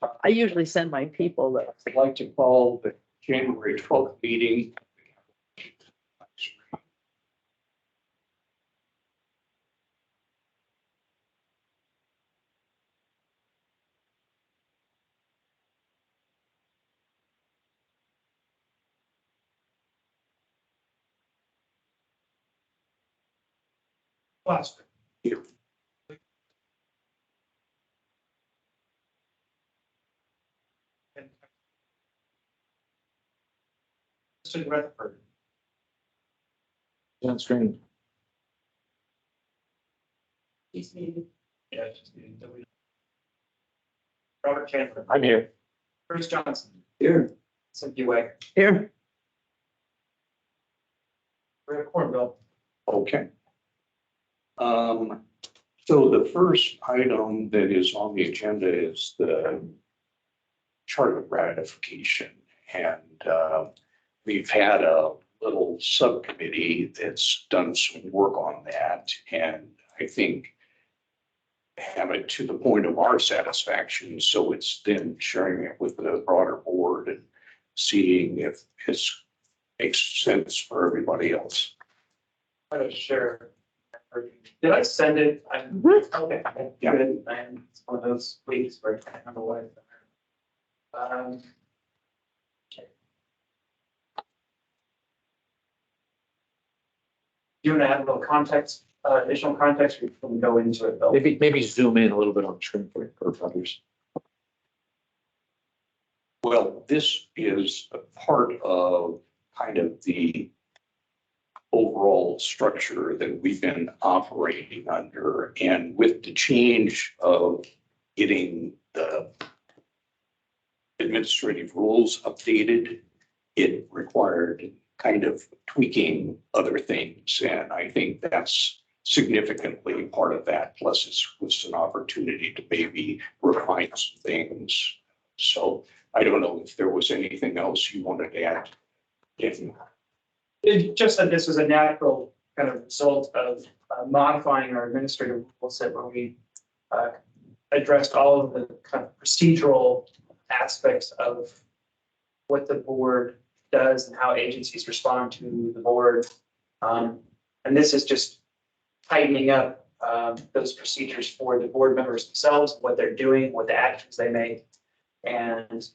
I usually send my people that. I'd like to call the January 12th meeting. Last here. Mr. Rutherford. On screen. He's needed. Yeah, it's just needed. Robert Chandler. I'm here. Bruce Johnson. Here. Cynthia Wagner. Here, Brett Cornwell. Okay. So the first item that is on the agenda is the charter ratification. And, we've had a little subcommittee that's done some work on that. And I think have it to the point of our satisfaction. So it's then sharing it with the broader board and seeing if it makes sense for everybody else. I'm gonna share. Did I send it? I'm, okay, Yeah. good. And it's one of those weeks where I can't remember what. Okay. You want to add a little context, additional context, we can go into it, Bill. Maybe zoom in a little bit on the screen for others. Well, this is a part of kind of the overall structure that we've been operating under. And with the change of getting the administrative rules updated, it required kind of tweaking other things. And I think that's significantly part of that. Plus, it was an opportunity to maybe refine some things. So I don't know if there was anything else you wanted to add. It just that this was a natural kind of result of modifying our administrative rule set where we addressed all of the kind of procedural aspects of what the board does and how agencies respond to the board. And this is just tightening up those procedures for the board members themselves, what they're doing, what the actions they make. And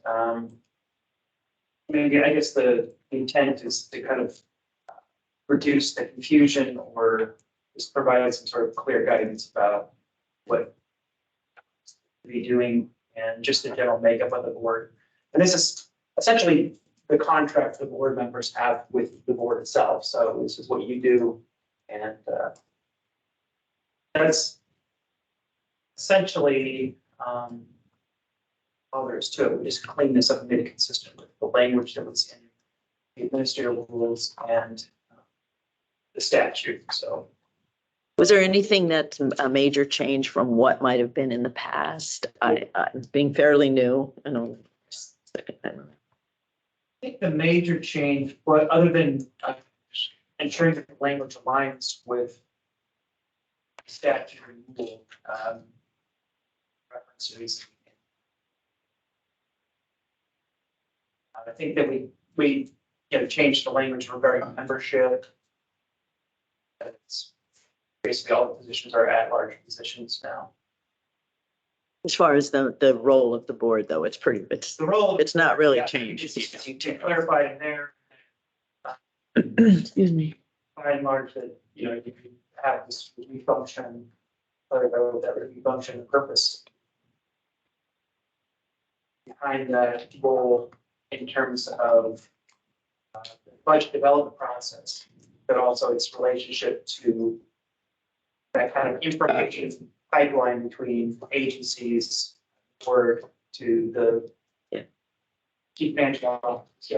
maybe I guess the intent is to kind of reduce the confusion or just provide some sort of clear guidance about what to be doing and just the general makeup of the board. And this is essentially the contract the board members have with the board itself. So this is what you do. And that's essentially all there is to it. We just clean this up and made it consistent with the language that was in the administrative rules and the statute. So was there anything that's a major change from what might have been in the past? Being fairly new, I know. I think the major change, but other than ensuring that the language aligns with statute and rule references. I think that we changed the language regarding membership. It's basically all the positions are at-large positions now. As far as the role of the board, though, it's The role. it's not really Yeah, changed. You clarified in there, Excuse me. by and large, that, you have this review function, or that review function and purpose behind that role in terms of the budget development process, but also its relationship to that kind of information pipeline between agencies or to the chief management office,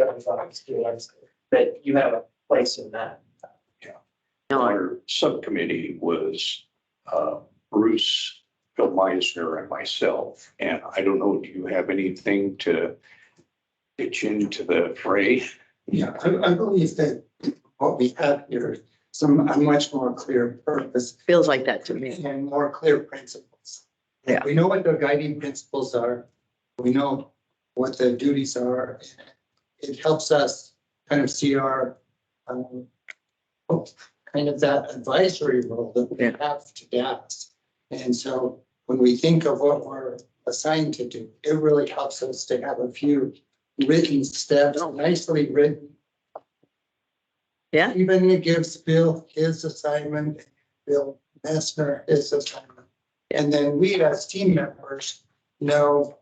that you have a place in that. Our subcommittee was Bruce, Bill Meisner, and myself. And I don't know, do you have anything to pitch into the fray? Yeah, I believe that what we have here is a much more clear purpose Feels like that to me. and more clear principles. Yeah. We know what the guiding principles are. We know what the duties are. It helps us kind of see our, kind of that advisory role that we have to DAS. And so when we think of what we're assigned to do, it really helps us to have a few written steps, nicely written. Yeah. Even it gives Bill his assignment, Bill Messner his assignment. And then we as team members know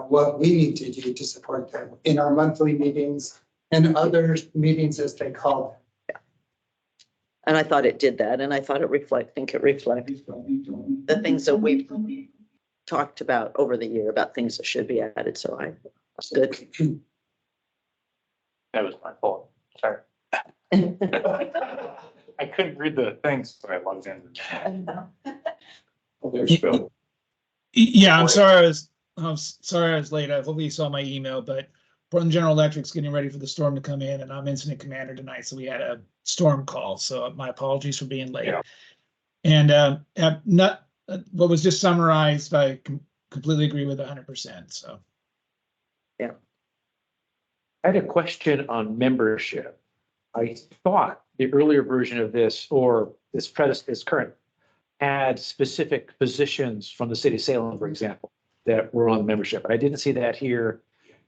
what we need to do to support them in our monthly meetings and other meetings as they call them. And I thought it did that, and I thought it reflected the things that we've talked about over the year about things that should be added. So that's good. That was my fault. Sorry. I couldn't read the things, so I logged in. Well, there's Bill. Yeah, I'm sorry. I'm sorry I was late. I hopefully you saw my email, but Portland General Electric's getting ready for the storm to come in, and I'm incident commander tonight, so we had a storm call. So my apologies for being late. Yeah. And not what was just summarized. I completely agree with 100%. So. I had a question on membership. I thought the earlier version of this, or this current, had specific positions from the city of Salem, for example, that were on the membership. I didn't see that here,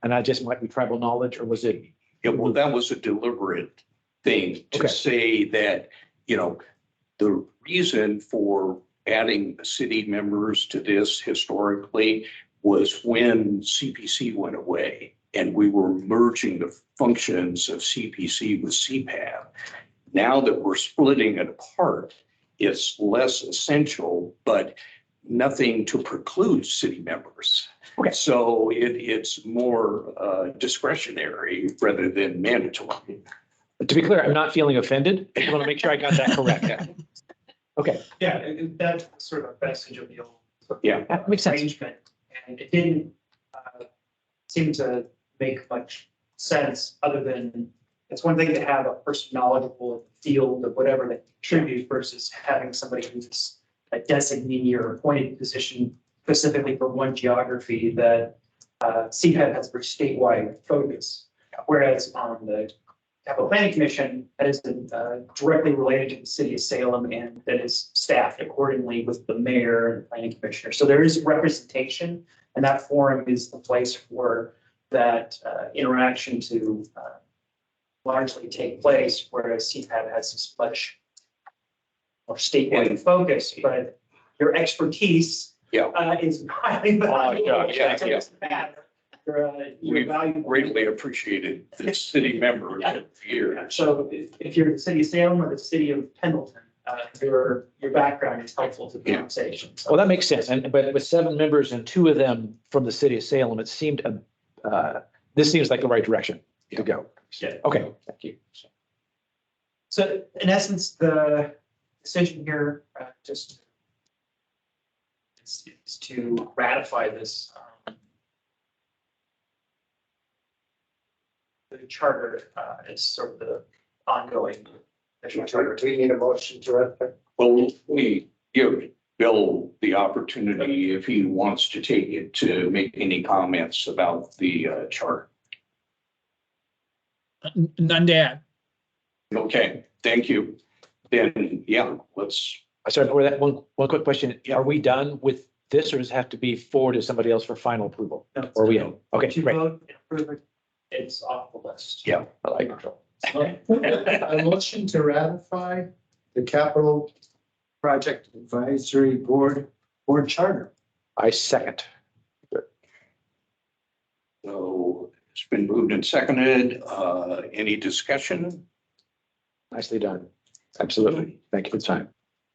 and I just might be tribal knowledge, or was it? Yeah, well, that was a deliberate thing to Okay. say that, the reason for adding the city members to this historically was when CPC went away and we were merging the functions of CPC with CPAB. Now that we're splitting it apart, it's less essential, but nothing to preclude city members. Okay. So it's more discretionary rather than mandatory. To be clear, I'm not feeling offended. I want to make sure I got that correct. Okay, Yeah, that's sort of a message of the old. Yeah. that makes sense. Arrangement, and it didn't seem to make much sense, other than it's one thing to have a person knowledgeable in the field of whatever they contribute versus having somebody who's a designee or appointed position specifically for one geography that CPAD has a very statewide focus. Whereas on the Capital Planning Commission, that is directly related to the city of Salem and that is staffed accordingly with the mayor and the planning commissioner. So there is representation, and that forum is the place for that interaction to largely take place, whereas CPAD has this much more statewide focus, but your expertise is highly valuable. yeah. We've greatly appreciated the city members over the years. So if you're the city of Salem or the city of Pendleton, your background is helpful to the conversation. So- Well, that makes sense. But with 7 members and 2 of them from the city of Salem, it seemed, this seems like the right direction to go. Yeah. Okay, thank you. So in essence, the decision here just is to ratify this the charter is sort of the ongoing. Do we need a motion to ratify? Well, we give Bill the opportunity, if he wants to take it, to make any comments about the chart. None to add. Okay, thank you. Then, let's, Sorry, before that, one quick question. Are we done with this, or does it have to be forwarded to somebody else for final approval? Or we, okay, If you great. vote and approve it, it's off the list. yeah. I like control. A motion to ratify the capital project advisory board charter. I second. So it's been moved and seconded. Any discussion? Nicely done. Absolutely. Thank you for the time.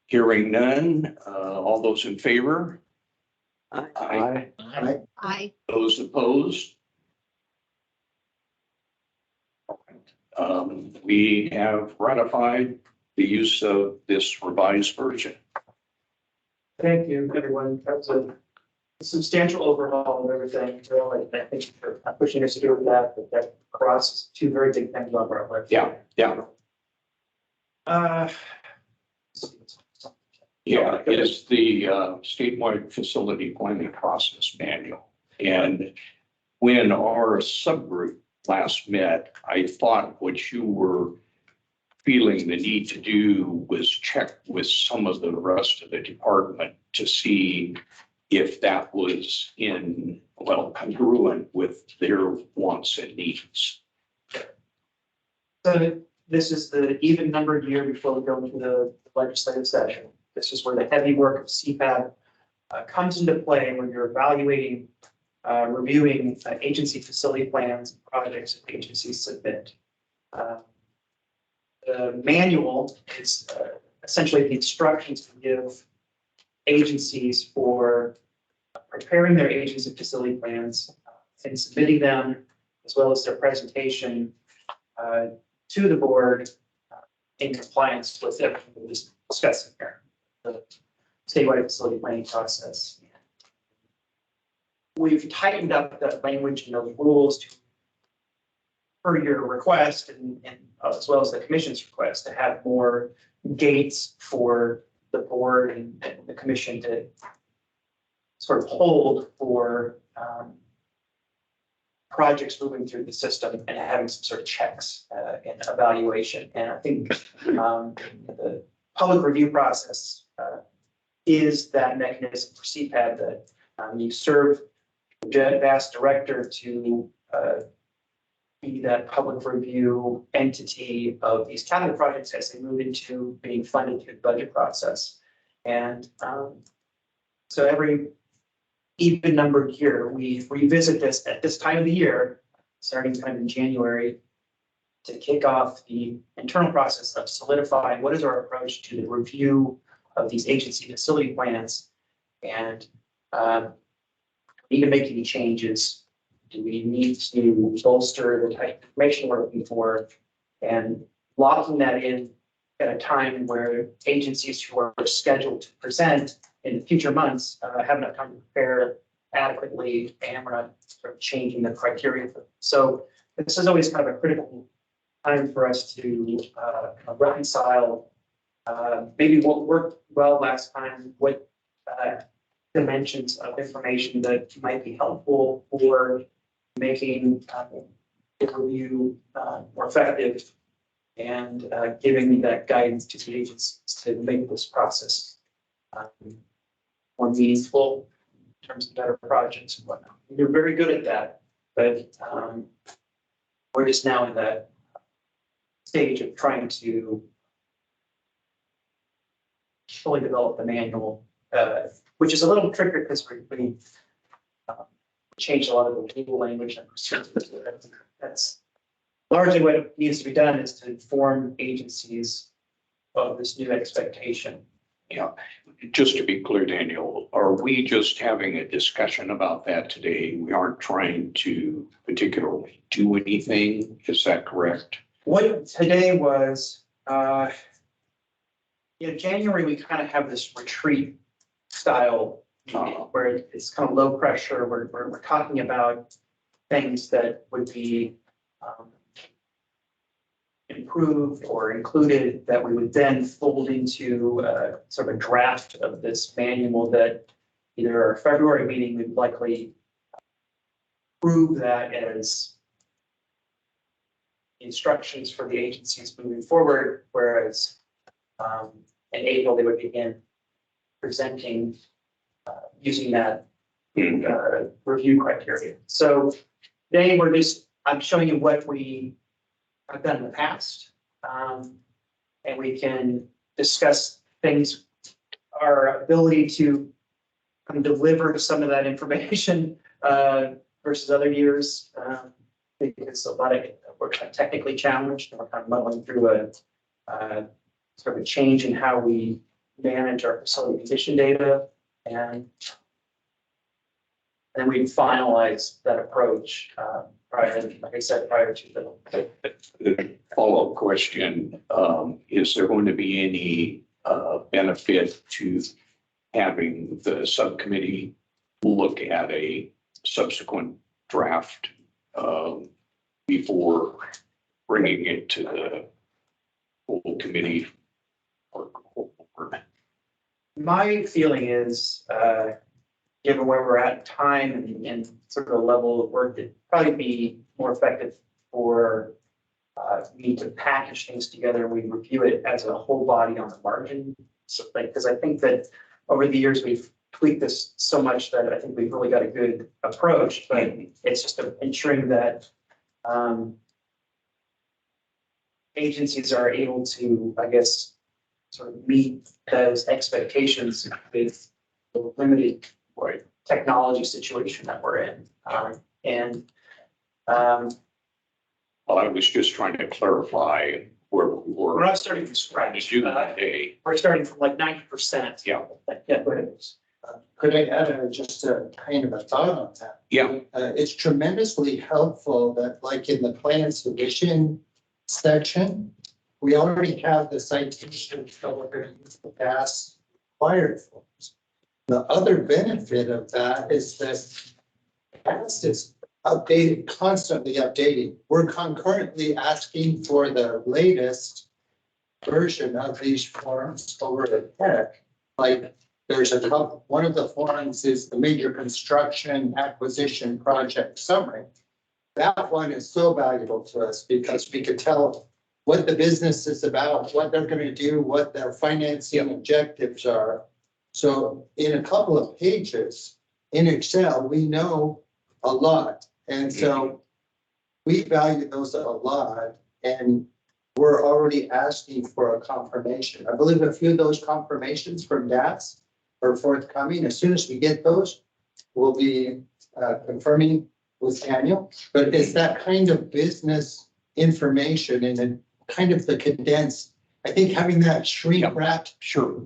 Hearing none. All those in favor? Aye. Aye. Those opposed? We have ratified the use of this revised version. Thank you, everyone. That was a substantial overhaul of everything. So I think you're pushing us to do with that, but that crosses 2 very big things on our list. Yeah. It's the statewide facility planning process manual. And when our subgroup last met, I thought what you were feeling the need to do was check with some of the rest of the department to see if that was congruent with their wants and needs. So this is the even numbered year before we go into the legislative session. This is where the heavy work of CPAB comes into play when you're evaluating, reviewing agency facility plans and projects that agencies submit. The manual is essentially the instructions to give agencies for preparing their agency facility plans and submitting them, as well as their presentation to the board in compliance with everything we're discussing here, the statewide facility planning process. We've tightened up the language and those rules to, per your request and as well as the commission's request, to have more gates for the board and the commission to sort of hold for projects moving through the system and having some sort of checks and evaluation. And I think the public review process is that mechanism for CPAB that you serve the VAST director to be that public review entity of these capital projects as they move into being funded through the budget process. And so every even numbered year, we revisit this at this time of the year, starting kind of in January, to kick off the internal process of solidifying what is our approach to the review of these agency facility plans, and need to make any changes. Do we need to bolster the type of information we're looking for, and locking that in at a time where agencies who are scheduled to present in future months have enough time to prepare adequately, and we're not sort of changing the criteria. So this is always kind of a critical time for us to reconcile maybe what worked well last time, what dimensions of information that might be helpful for making the review more effective, and giving that guidance to the agencies to make this process more meaningful in terms of better projects and whatnot. You're very good at that, but we're just now in that stage of trying to fully develop the manual, which is a little trickier because we changed a lot of the legal language and procedures. That's largely what needs to be done, is to inform agencies of this new expectation. Yeah, just to be clear, Daniel, are we just having a discussion about that today? We aren't trying to particularly do anything, is that correct? What today was, January, we kind of have this retreat style meeting where it's kind of low pressure. We're talking about things that would be improved or included, that we would then fold into sort of a draft of this manual that either our February meeting would likely approve that as instructions for the agencies moving forward, whereas in April they would begin presenting using that review criteria. So today I'm showing you what we have done in the past, and we can discuss things, our ability to deliver some of that information versus other years, because a lot of it, we're kind of technically challenged, and we're kind of muddling through a sort of a change in how we manage our facility condition data, and then we finalize that approach prior, like I said, prior to The follow-up question, is there going to be any benefit to having the subcommittee look at a subsequent draft before bringing it to the full committee or board? My feeling is given where we're at in time and sort of the level of work, it'd probably be more effective for me to package things together and we review it as a whole body on the margin. So like, because I think that over the years, we've tweaked this so much that I think we've really got a good approach, but it's just ensuring that agencies are able to, I guess, sort of meet those expectations with the limited technology situation that we're in. Well, I was just trying to clarify where we We're were. not starting from scratch. Do that day. We're starting from like 90%. Yeah. Yeah, go ahead. Could I add just a kind of a thought on that? Yeah. It's tremendously helpful that like in the plan submission section, we already have the citation that we're going to use the past required forms. The other benefit of that is that past is updated, constantly updating. We're concurrently asking for the latest version of these forms over at tech. Like there's a couple, one of the forms is the major construction acquisition project summary. That one is so valuable to us because we could tell what the business is about, what they're going to do, what their financing objectives are. So in a couple of pages in Excel, we know a lot. And so we value those a lot and we're already asking for a confirmation. I believe a few of those confirmations from DAS are forthcoming. As soon as we get those, we'll be confirming with Daniel. But it's that kind of business information and then kind of the condensed. I think having that shrink wrapped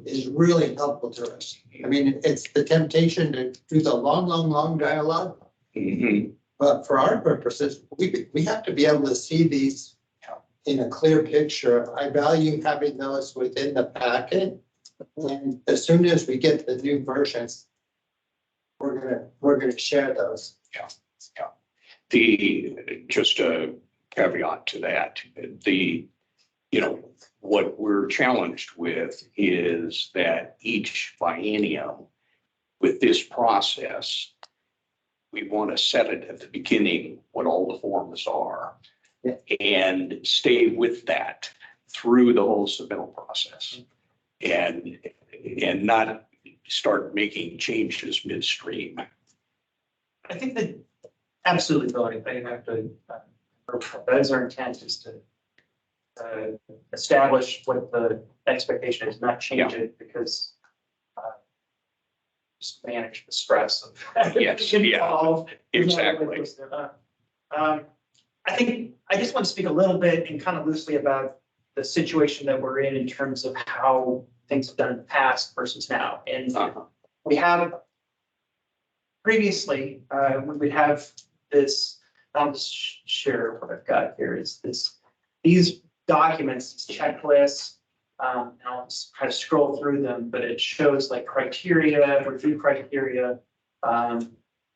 is really helpful to us. I mean, it's the temptation to do the long dialogue. Mhm. But for our purposes, we have to be able to see these in a clear picture. I value having those within the packet. And as soon as we get the new versions, we're gonna share those. Just a caveat to that, what we're challenged with is that each biennium with this process, we want to set it at the beginning, what all the forms are. Yeah. And stay with that through the whole submittal process. And not start making changes midstream. I think that absolutely, Bill, I think have to, that is our intent is to establish what the expectation is, not change it because just manage the stress of. Yes, exactly. I think I just want to speak a little bit and kind of loosely about the situation that we're in terms of how things have done in the past versus now. And we have previously, we would have this, I'll just share what I've got here is these documents, these checklists, and I'll just kind of scroll through them, but it shows like criteria, review criteria,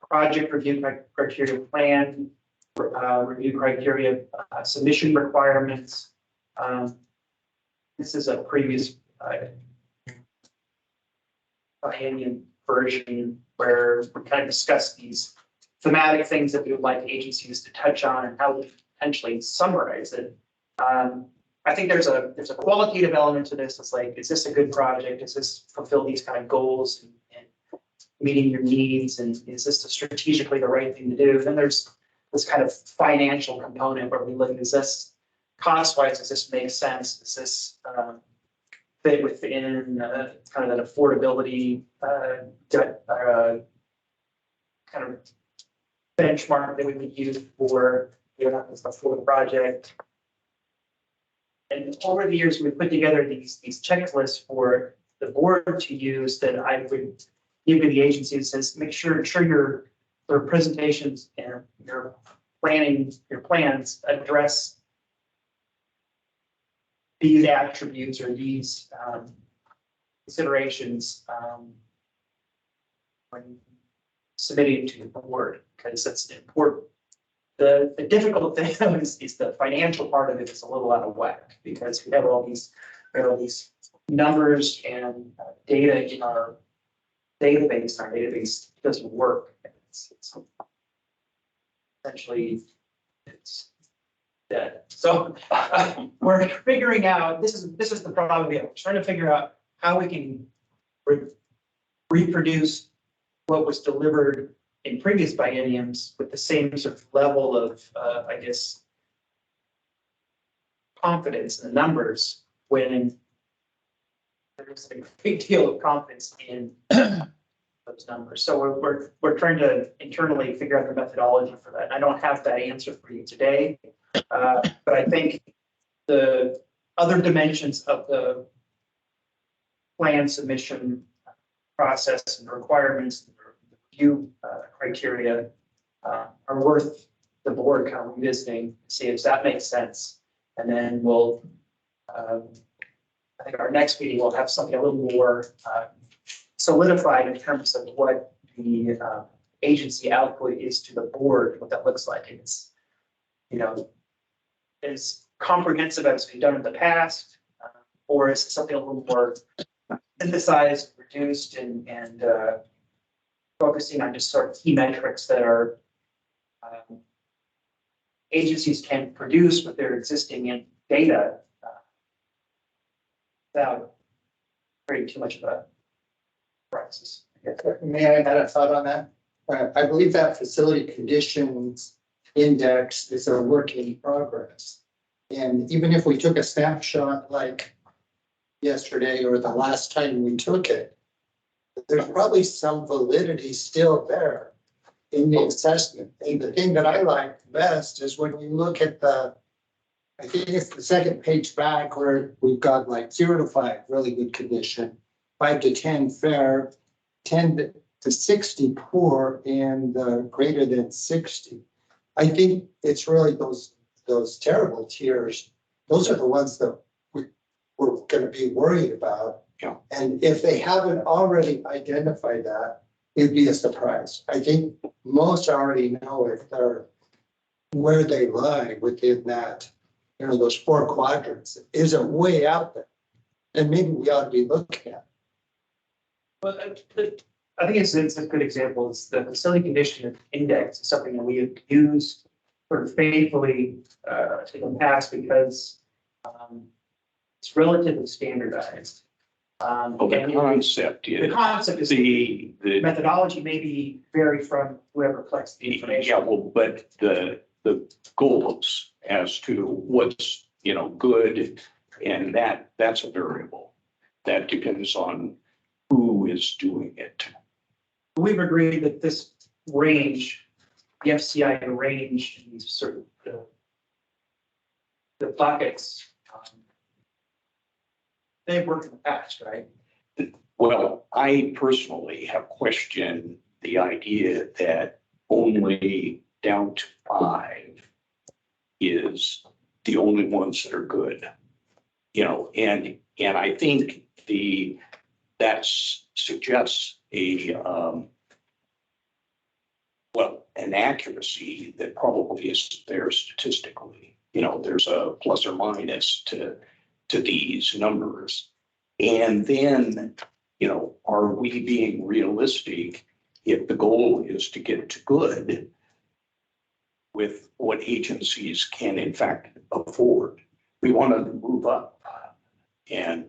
project review criteria, plan review criteria, submission requirements. This is a previous biennium version where we kind of discuss these thematic things that we would like agencies to touch on and how we potentially summarize it. I think there's a qualitative element to this. It's like, is this a good project? Does this fulfill these kind of goals and meeting your needs? And is this strategically the right thing to do? Then there's this kind of financial component where we look, is this cost-wise, does this make sense? Does this fit within kind of an affordability kind of benchmark that we would use for the project? And over the years, we put together these checklists for the board to use that I would give to the agency that says, make sure your presentations and your plans address these attributes or these considerations when submitting to the board, because that's important. The difficult thing is the financial part of it is a little out of whack because we have all these numbers and data in our database, our database doesn't work. It's essentially, it's dead. So we're figuring out, this is the problem we have. We're trying to figure out how we can reproduce what was delivered in previous bienniums with the same sort of level of, I guess, confidence in the numbers when there's a great deal of confidence in those numbers. So we're trying to internally figure out the methodology for that. I don't have that answer for you today, but I think the other dimensions of the plan submission process and requirements, the review criteria are worth the board kind of revisiting, see if that makes sense. And then we'll, I think our next meeting will have something a little more solidified in terms of what the agency output is to the board, what that looks like. It's, you know, as comprehensive as we've done in the past, or is it something a little more synthesized, reduced, and focusing on just sort of key metrics that are agencies can produce with their existing data without creating too much of a crisis. May I add a thought on that? I believe that facility conditions index is a work in progress. And even if we took a snapshot like yesterday or the last time we took it, there's probably some validity still there in the assessment. And the thing that I like best is when we look at I think it's the second page back where we've got like 0 to 5, really good condition, 5 to 10 fair, 10 to 60 poor, and greater than 60. I think it's really those terrible tiers. Those are the ones that we're going to be worried about. Yeah. And if they haven't already identified that, it'd be a surprise. I think most already know if they're where they lie within that, you know, those 4 quadrants. Is it way out there? And maybe we ought to be looking at. But I think it's a good example. It's the facility condition index is something that we have used sort of faithfully in the past because it's relatively standardized. The concept The is concept is the methodology may be vary from whoever collects the information. yeah, well, but the goals as to what's, you know, good, and that's a variable that depends on who is doing it. We've agreed that this range, the FCI range, and these sort of the buckets, they've worked in the past, right? Well, I personally have questioned the idea that only down to 5 is the only ones that are good. You know, and I think that suggests an accuracy that probably isn't there statistically. You know, there's a plus or minus to these numbers. And then, you know, are we being realistic if the goal is to get to good with what agencies can in fact afford? We want to move up. And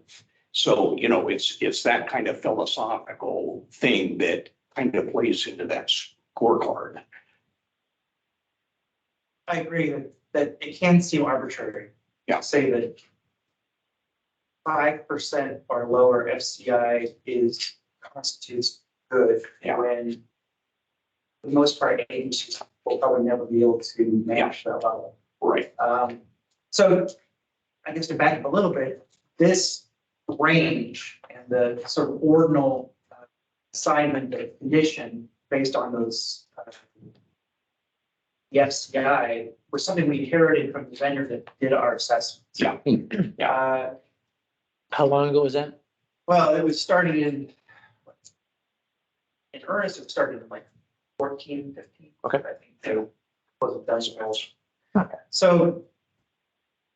so, you know, it's that kind of philosophical thing that kind of plays into that scorecard. I agree that it can seem arbitrary. Yeah. Say that 5% or lower FCI constitutes good. Yeah. When for the most part, agencies will probably never be able to match that level. Right. So I guess to back up a little bit, this range and the sort of ordinal assignment of condition based on those the FCI was something we inherited from the vendor that did our assessments. Yeah. How long ago was that? Well, it was started in earnest, it started in like 14, 15. Okay. I think it wasn't done well. So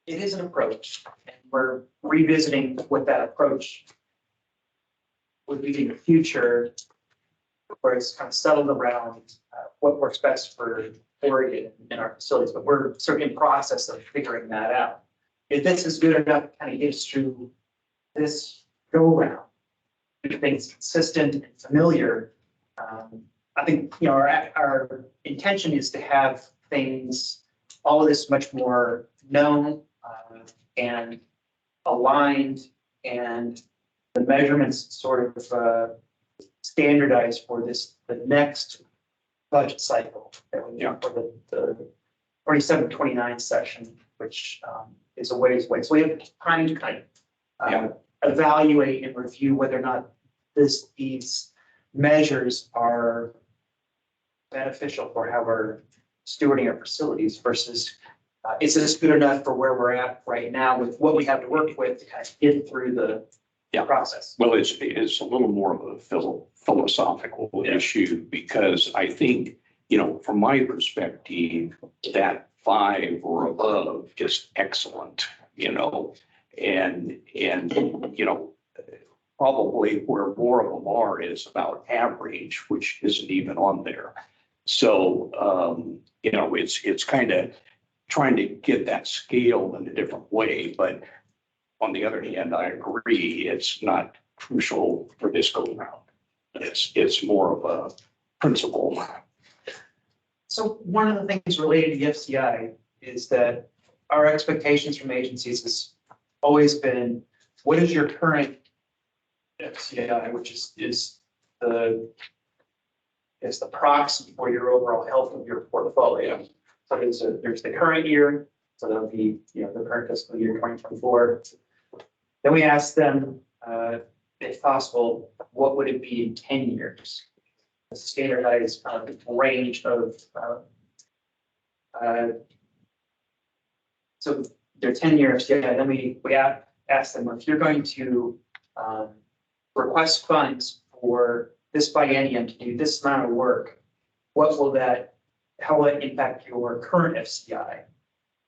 it is an approach, and we're revisiting what that approach would be in the future. where it's kind of settled around what works best for Oregon and our facilities, but we're sort of in process of figuring that out. If this is good enough to kind of get us through this go round, keep things consistent and familiar, I think, you know, our intention is to have things, all of this much more known and aligned, and the measurements sort of standardized for the next budget cycle that we have for the 27-29 session, which is a ways away. So we have time to kind of evaluate and review whether or not these measures are beneficial for how we're stewarding our facilities versus is this good enough for where we're at right now with what we have to work with to kind of get through the process. Well, it's a little more of a philosophical issue, because I think, you know, from my perspective, that 5 or above is excellent, you know, and you know, probably where more of them are is about average, which isn't even on there. So, you know, it's kind of trying to get that scale in a different way, but on the other hand, I agree, it's not crucial for this go round. It's more of a principle. So one of the things related to the FCI is that our expectations from agencies has always been, what is your current FCI, which is the proxy for your overall health of your portfolio. So there's the current year, so that'll be, you know, the current fiscal year 2024. Then we asked them, if possible, what would it be in 10 years? A standardized range of so their 10-year FCI. Then we asked them, if you're going to request funds for this biennium to do this amount of work, how will that impact your current FCI?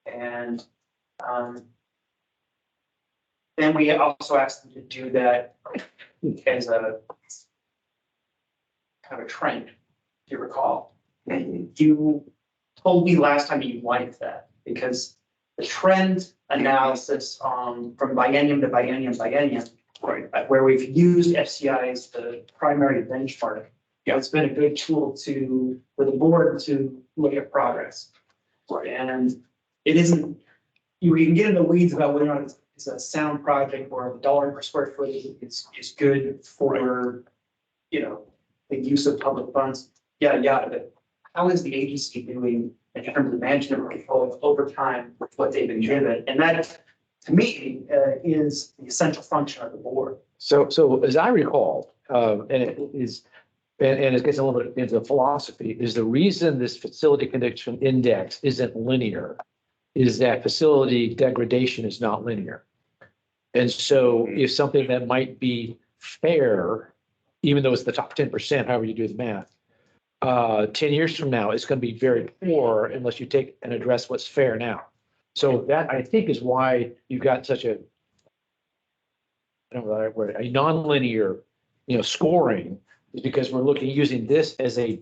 And then we also asked them to do that as a kind of a trend, if you recall. And you told me last time you liked that because the trend analysis from biennium to biennium, right, where we've used FCI as the primary benchmark. Yeah, it's been a good tool for the board to look at progress. Right. And it isn't, you can get in the weeds about whether or not it's a sound project or the dollar per square foot is good for, you know, the use of public funds. Yeah. But how is the agency doing in terms of management portfolio over time with what they've been given? And that, to me, is the essential function of the board. So as I recall, and it gets a little bit into the philosophy, is the reason this facility condition index isn't linear is that facility degradation is not linear. And so if something that might be fair, even though it's the top 10%, however you do the math, 10 years from now, it's going to be very poor unless you take and address what's fair now. So that, I think, is why you've got such a, I don't know the right word, a nonlinear, you know, scoring, is because we're using this as a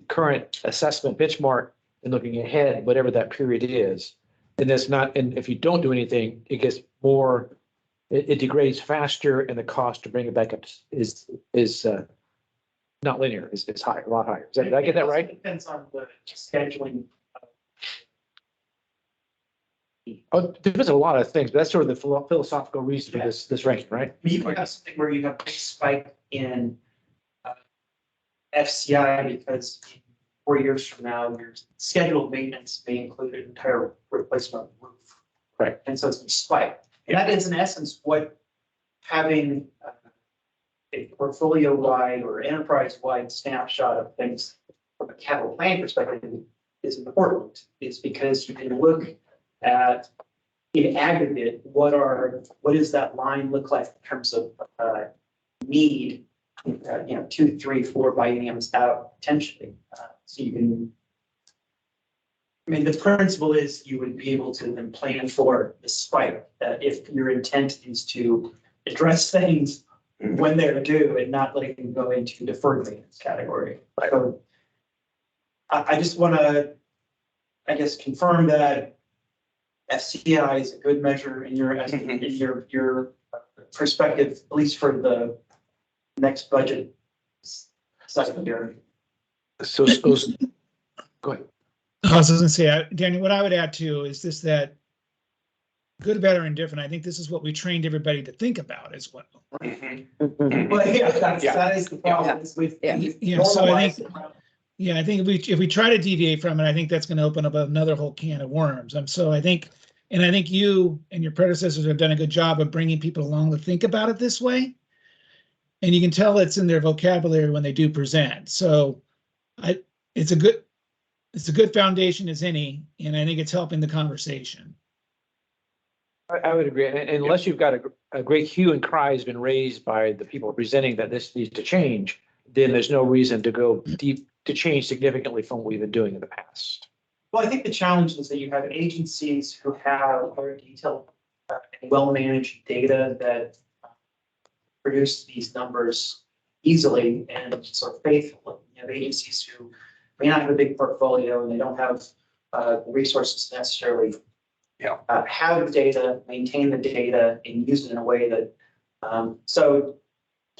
current assessment benchmark and looking ahead, whatever that period is. And that's not, and if you don't do anything, it gets more, it degrades faster, and the cost to bring it back up is not linear, it's higher, a lot higher. Did I get that right? It depends on the scheduling. Oh, it depends on a lot of things, but that's sort of the philosophical reason for this ranking, right? You have something where you have a big spike in FCI because 4 years from now, your scheduled maintenance may include an entire replacement of the roof. Right. And so it's a spike. And that is in essence what having a portfolio-wide or enterprise-wide snapshot of things from a capital plan perspective is important. It's because you can look at in aggregate, what does that line look like in terms of need, 2, 3, 4 bienniums out potentially. So you can, the principle is you would be able to then plan for the spike. If your intent is to address things when they're due and not letting them go into deferred maintenance category. Right. So I just want to, I guess, confirm that FCI is a good measure in your, in your perspective, at least for the next budget cycle year. So, go ahead. I was just gonna say, Danny, what I would add too is this, that good, better, and different. I think this is what we trained everybody to think about as well. Mhm. Mhm. Well, yeah, Yeah. that is the problem. is we've- Yeah. we've Yeah, so I normalized think- it. Yeah, I think if we try to deviate from it, I think that's gonna open up another whole can of worms. So I think you and your predecessors have done a good job of bringing people along to think about it this way. And you can tell it's in their vocabulary when they do present. So it's a good foundation as any, and I think it's helping the conversation. I would agree. And unless you've got a great hue and cry has been raised by the people presenting that this needs to change, then there's no reason to go deep, to change significantly from what we've been doing in the past. Well, I think the challenge is that you have agencies who have very detailed, and well-managed data that produce these numbers easily and sort of faithfully. You have agencies who may not have a big portfolio and they don't have the resources to necessarily have the data, maintain the data, and use it in a way that, so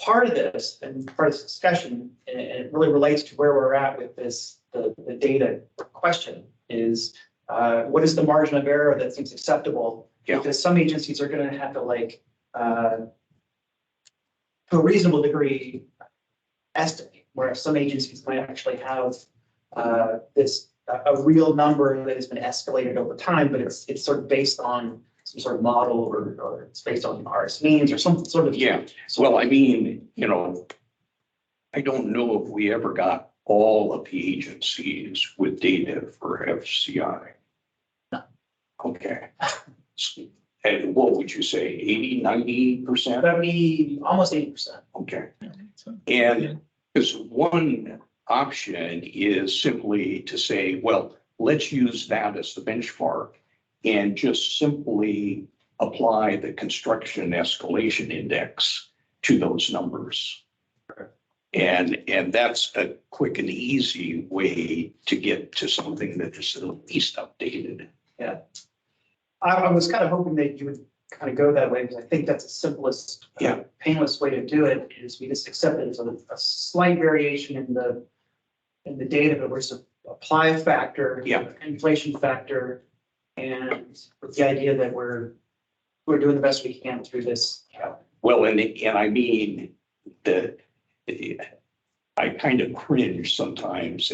part of this and part of this discussion, and it really relates to where we're at with this, the data question is, what is the margin of error that seems acceptable? Yeah. Because some agencies are gonna have to like, to a reasonable degree, estimate, whereas some agencies might actually have this, a real number that has been escalated over time, but it's sort of based on some sort of model or it's based on RS means or some sort of. Yeah, well, I mean, you know, I don't know if we ever got all of the agencies with data for FCI. No. Okay. And what would you say, 80, 90%? That'd be almost 80%. Okay. So, And because one option is simply to say, well, let's use that as the benchmark and just simply apply the construction escalation index to those numbers. And that's a quick and easy way to get to something that is at least updated. Yeah. I was kind of hoping that you would kind of go that way because I think that's the simplest, painless way to do it is we just accept it as a slight variation in the data, but we're just apply a factor, inflation factor, and with the idea that we're doing the best we can through this. Well, and I mean that I kind of cringe sometimes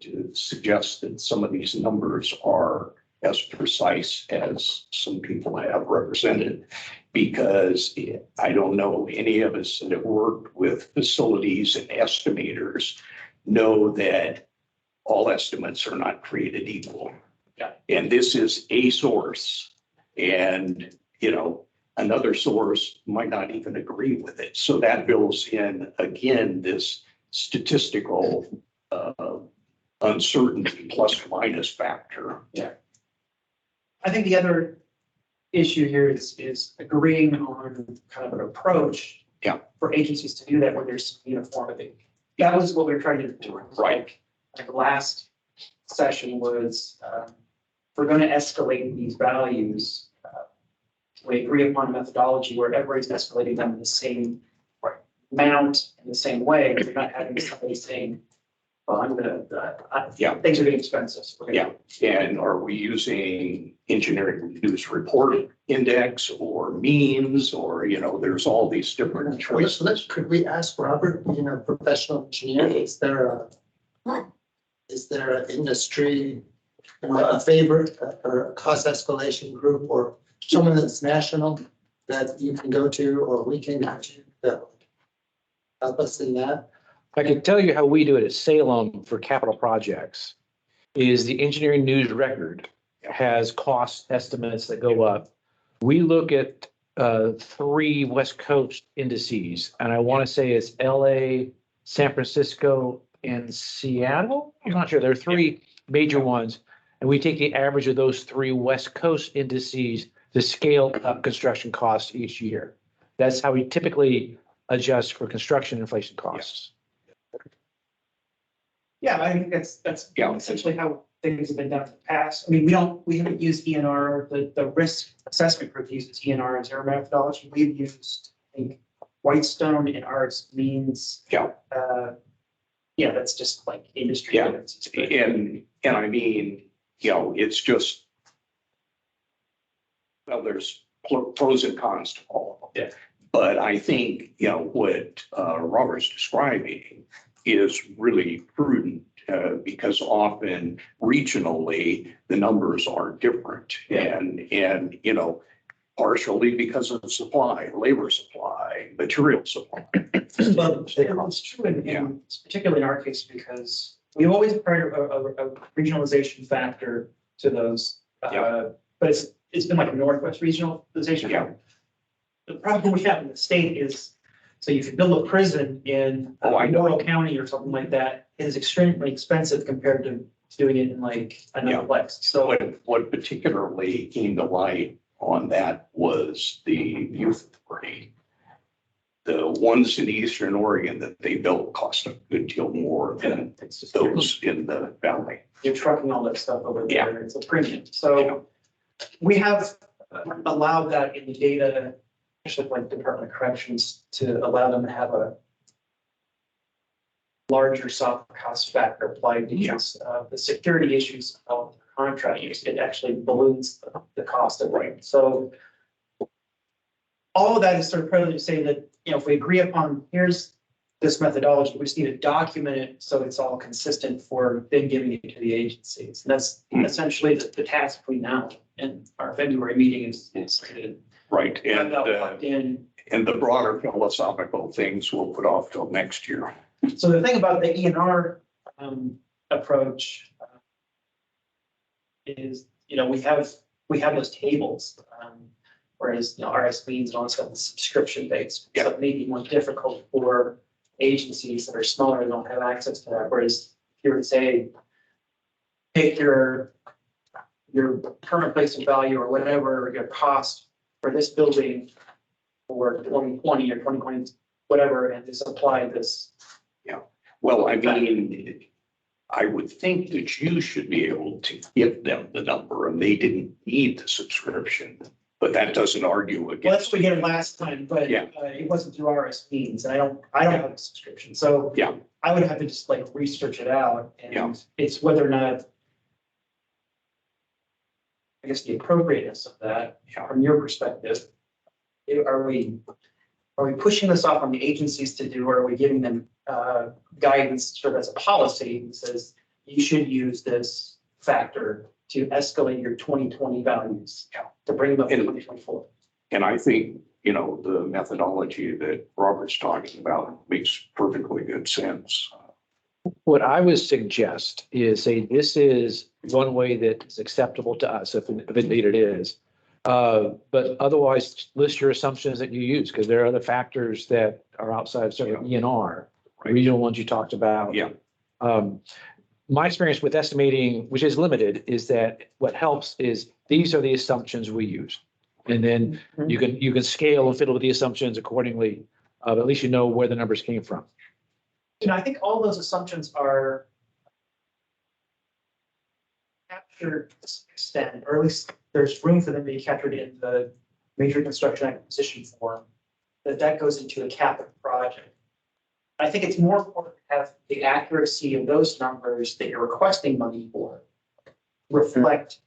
to suggest that some of these numbers are as precise as some people have represented, because I don't know any of us that have worked with facilities and estimators know that all estimates are not created equal. Yeah. And this is a source, and you know, another source might not even agree with it. So that builds in again this statistical uncertainty plus minus factor. Yeah. I think the other issue here is agreeing on kind of an approach. For agencies to do that where there's uniformity. That was what we were trying to do. Right. Like the last session was, we're going to escalate these values. We agree upon a methodology where everybody's escalating them in the same amount in the same way. We're not having somebody saying, well, I'm gonna, things are getting expensive. And are we using engineering news report index or means, or, you know, there's all these different choices. Could we ask Robert, professional engineer, is there an industry, a favorite or a cost escalation group or someone that's national that you can go to or we can go to that would help us in that? I can tell you how we do it at Salem for capital projects is the engineering news record has cost estimates that go up. We look at 3 West Coast indices, and I want to say it's LA, San Francisco, and Seattle. I'm not sure. There are 3 major ones, and we take the average of those 3 West Coast indices to scale up construction costs each year. That's how we typically adjust for construction inflation costs. Yeah, I think that's Yeah. essentially how things have been done in the past. I mean, we haven't used ENR, the risk assessment group uses ENR as their methodology. We've used, I think, Whitestone in ours means. Yeah. Yeah, that's just like industry. Yeah. standards. And I mean, it's just, well, there's pros and cons to all of them. Yeah. But I think, what Robert's describing is really prudent because often regionally, the numbers are different. Yeah. And, partially because of supply, labor supply, material supply. Well, it's true particularly in our case, because we always applied a regionalization factor to those. Yeah. But it's been like a Northwest regionalization. Yeah. The problem we have in the state is, so if you build a prison in Laurel County or something like that, it is extremely expensive compared to doing it in like another place. So What particularly came to light on that was the youth authority. The ones in Eastern Oregon that they built cost a good deal more than those in the valley. you're trucking all that stuff over Yeah. there, it's a premium. So we have allowed that in the data, especially like Department of Corrections, to allow them to have a larger soft cost factor applied because the security issues of the contract, it actually balloons the cost of it. So all of that is sort of partly to say that, if we agree upon, here's this methodology, we just need to document it so it's all consistent for then giving it to the agencies. And that's essentially the task between now and our February meeting is to Right. have that locked in. And the broader philosophical things we'll put off till next year. So the thing about the ENR approach is, we have those tables. Whereas, RSVs and all that stuff is subscription based. So it may be more difficult for agencies that are smaller and don't have access to that. Whereas if you were to say, take your current place of value or whatever, your cost for this building for 2020 or 2020, whatever, and just apply this. Well, I mean, I would think that you should be able to give them the number and they didn't need the subscription. But that doesn't argue Well, against. that's what we did last time, but Yeah. it wasn't through RSVs, and I don't have a subscription, so Yeah. I would have to just like research it out, Yeah. and it's whether or not, I guess, the appropriateness of that from your perspective. Are we pushing this off on the agencies to do, or are we giving them guidance sort of as a policy that says you should use this factor to escalate your 2020 values to bring them up to 2024? And I think, the methodology that Robert's talking about makes perfectly good sense. What I would suggest is say this is one way that is acceptable to us, if indeed it is. But otherwise, list your assumptions that you use, because there are other factors that are outside of sort of ENR, Right. regional ones you talked about. Yeah. My experience with estimating, which is limited, is that what helps is these are the assumptions we use. And then you can scale and fiddle with the assumptions accordingly. But at least you know where the numbers came from. I think all those assumptions are captured to some extent, or at least there's room for them to be captured in the major construction acquisition form, that goes into a capital project. I think it's more important to have the accuracy of those numbers that you're requesting money for reflect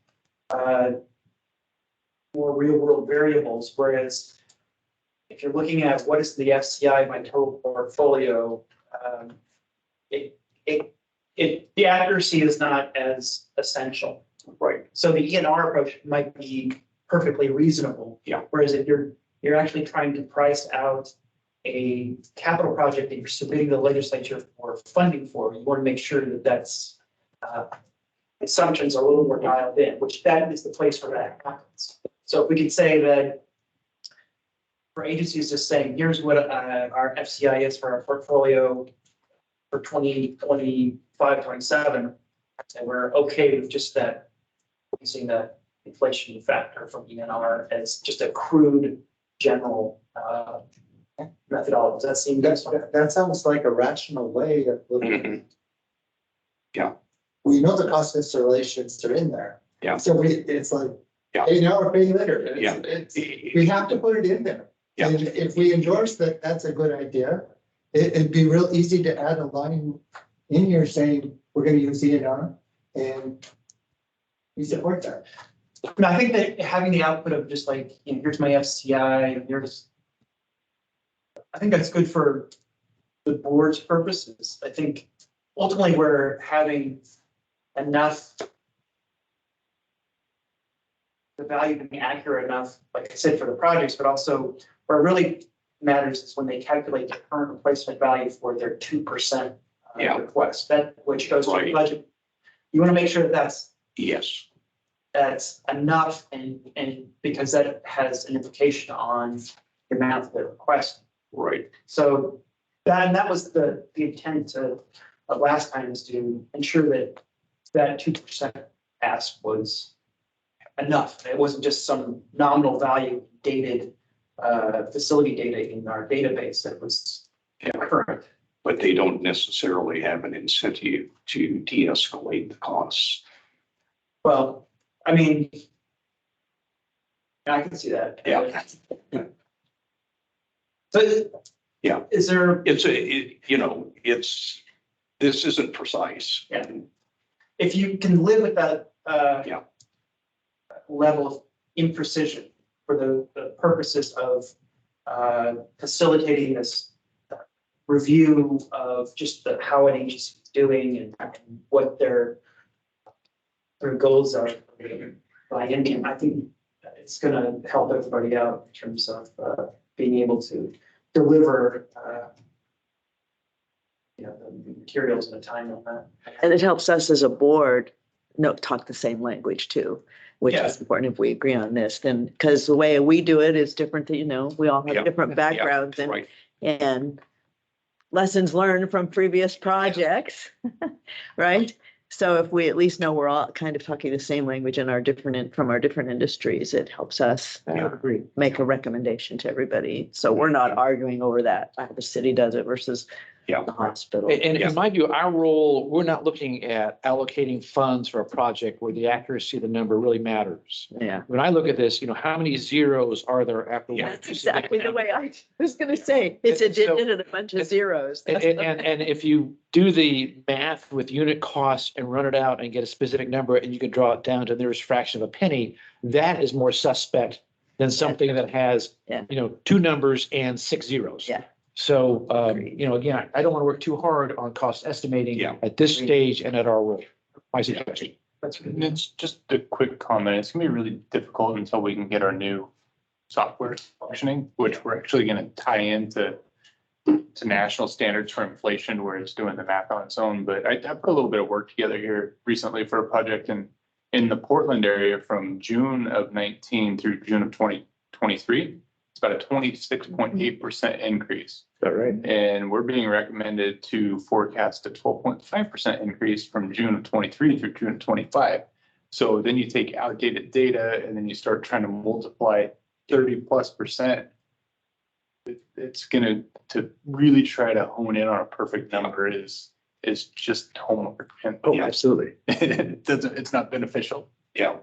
more real world variables, whereas if you're looking at what is the FCI by total portfolio, the accuracy is not as essential. Right. So the ENR approach might be perfectly reasonable. Yeah. Whereas if you're actually trying to price out a capital project that you're submitting to the legislature for funding for, you want to make sure that that's assumptions are a little more dialed in, which that is the place where that happens. So if we could say that for agencies just saying, here's what our FCI is for our portfolio for 2025, 27, and we're okay with just that, using that inflation factor from ENR as just a crude general methodology. Does that seem That sounds like a rational way of looking at it. Yeah. We know the cost installations are in there. Yeah. So it's like, Yeah. pay now or pay later. Yeah. We have to put it in there. Yeah. And if we endorse that, that's a good idea. It'd be real easy to add a line in here saying, we're gonna use ENR and we support that. I think that having the output of just like, you know, here's my FCI, and here's. I think that's good for the board's purposes. I think ultimately we're having enough. The value to be accurate enough, like I said, for the projects, but also where it really matters is when they calculate the current replacement value for their 2% Yeah. request, that which goes to the Right. budget. You want to make sure that Yes, that's enough and because that has an implication on the amount of the request. right. So that was the intent of last time, is to ensure that 2% ask was enough. It wasn't just some nominal value dated facility data in our database that was current. But they don't necessarily have an incentive to de-escalate the costs. Well, I mean, I can see that. Yeah. So. Yeah. Is there, This isn't precise. Yeah. if you can live with that, Yeah. level of imprecision for the purposes of, facilitating this review of just how an agency is doing and what their goals are by Indian, I think it's gonna help everybody out in terms of, being able to deliver, the materials in a time on that. And it helps us as a board, talk the same language too, which Yeah. is important if we agree on this, then, because the way we do it is different, we all Yeah. have different backgrounds and, Right. and lessons learned from previous projects, right? So if we at least know we're all kind of talking the same language in from our different industries, it helps us Agreed. make a recommendation to everybody. So we're not arguing over that, how the city does it versus Yeah. the hospital. And Yeah. in my view, our role, we're not looking at allocating funds for a project where the accuracy of the number really matters. Yeah. When I look at this, how many zeros are there after Yeah. one? That's exactly the way I was gonna say. It's a So- digit and a bunch of zeros. And if you do the math with unit costs and run it out and get a specific number and you can draw it down to the nearest fraction of a penny, that is more suspect than something that has, Yeah. 2 numbers and 6 zeros. Yeah. So, Agreed. again, I don't want to work too hard on cost estimating Yeah. at this Agreed. stage and at our role. My suggestion. And it's just a quick comment. It's gonna be really difficult until we can get our new software functioning, which we're actually gonna tie into national standards for inflation, where it's doing the math on its own. But I put a little bit of work together here recently for a project in the Portland area from June of 19 through June of 2023. It's about a 26.8% increase. Is that right? And we're being recommended to forecast a 12.5% increase from June of 23 through June of 25. So then you take outdated data and then you start trying to multiply 30+%. It's gonna, to really try to hone in on a perfect number is just homework. And Oh, absolutely. it's not beneficial. Yeah.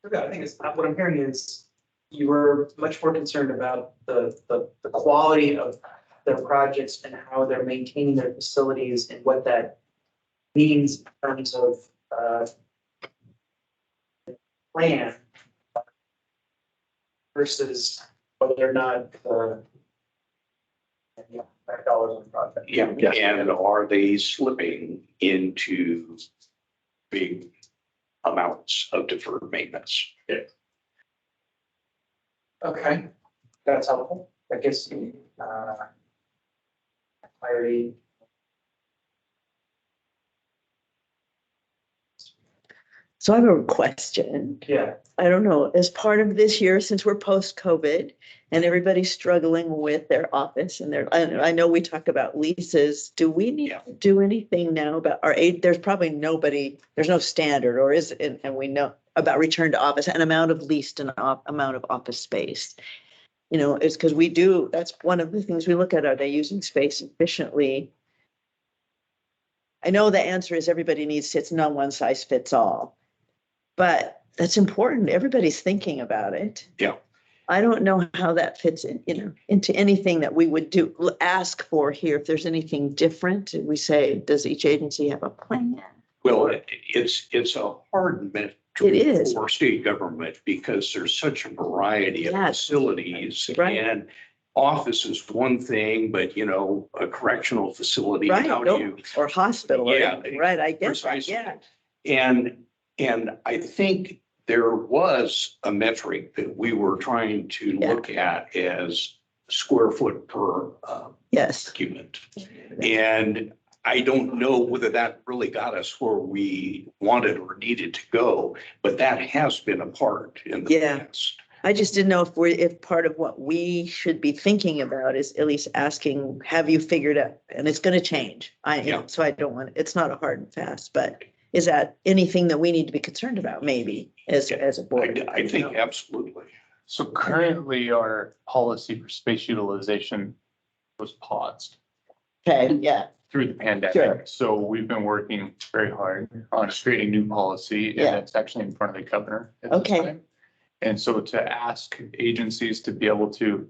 Okay, I think what I'm hearing is you were much more concerned about the quality of their projects and how they're maintaining their facilities and what that means in terms of plan versus whether or not $5 on the project. Yeah. Yes. And are they slipping into big amounts of deferred maintenance? Okay, that's helpful. That gives you clarity. So I have a question. Yeah. I don't know, as part of this year, since we're post-COVID and everybody's struggling with their office and I know we talk about leases. Do we need Yeah. to do anything now about our aid? There's probably there's no standard, or is it, and we know about return to office and amount of leased and amount of office space. You know, it's because we do, that's one of the things we look at. Are they using space efficiently? I know the answer is everybody needs, it's not one size fits all. But that's important. Everybody's thinking about it. Yeah. I don't know how that fits in, you know, into anything that we would do, ask for here. If there's anything different, we say, does each agency have a plan? Well, it's a hard metric It is. for state government because there's such a variety of Yes. facilities. Right. And office is one thing, but you know, a correctional facility, Right, how no, do you? or hospital, or- Yeah, right, I guess, precisely. yeah, And I think there was a metric that we were trying to Yeah. look at as square foot per yes. document. And I don't know whether that really got us where we wanted or needed to go, but that has been a part in the Yeah. past. I just didn't know if part of what we should be thinking about is at least asking, have you figured out, and it's gonna change. Yeah. So I don't want, it's not a hard and fast, but is that anything that we need to be concerned about, maybe, as a board? I think absolutely. So currently our policy for space utilization was paused Okay, yeah, through the Sure. pandemic. So we've been working very hard on creating new policy Yeah. and it's actually in front of the governor at this Okay. time. And so to ask agencies to be able to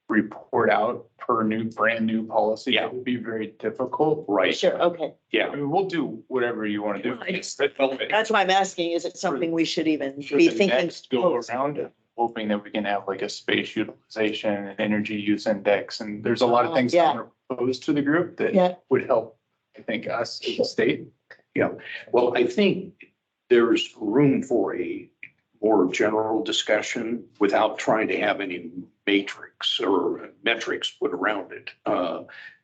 report out per brand new policy, Yeah. it would be very difficult. Right. sure, okay. Yeah. I mean, we'll do whatever you want to do. I just- But That's why I'm asking, is it something we should even for be the thinking? next go around, hoping that we can have like a space utilization and energy use index. And there's a lot of things Yeah. that are proposed to the group that Yeah, would help, I think, us as a state. Well, I think there's room for a more general discussion without trying to have any matrix or metrics put around it.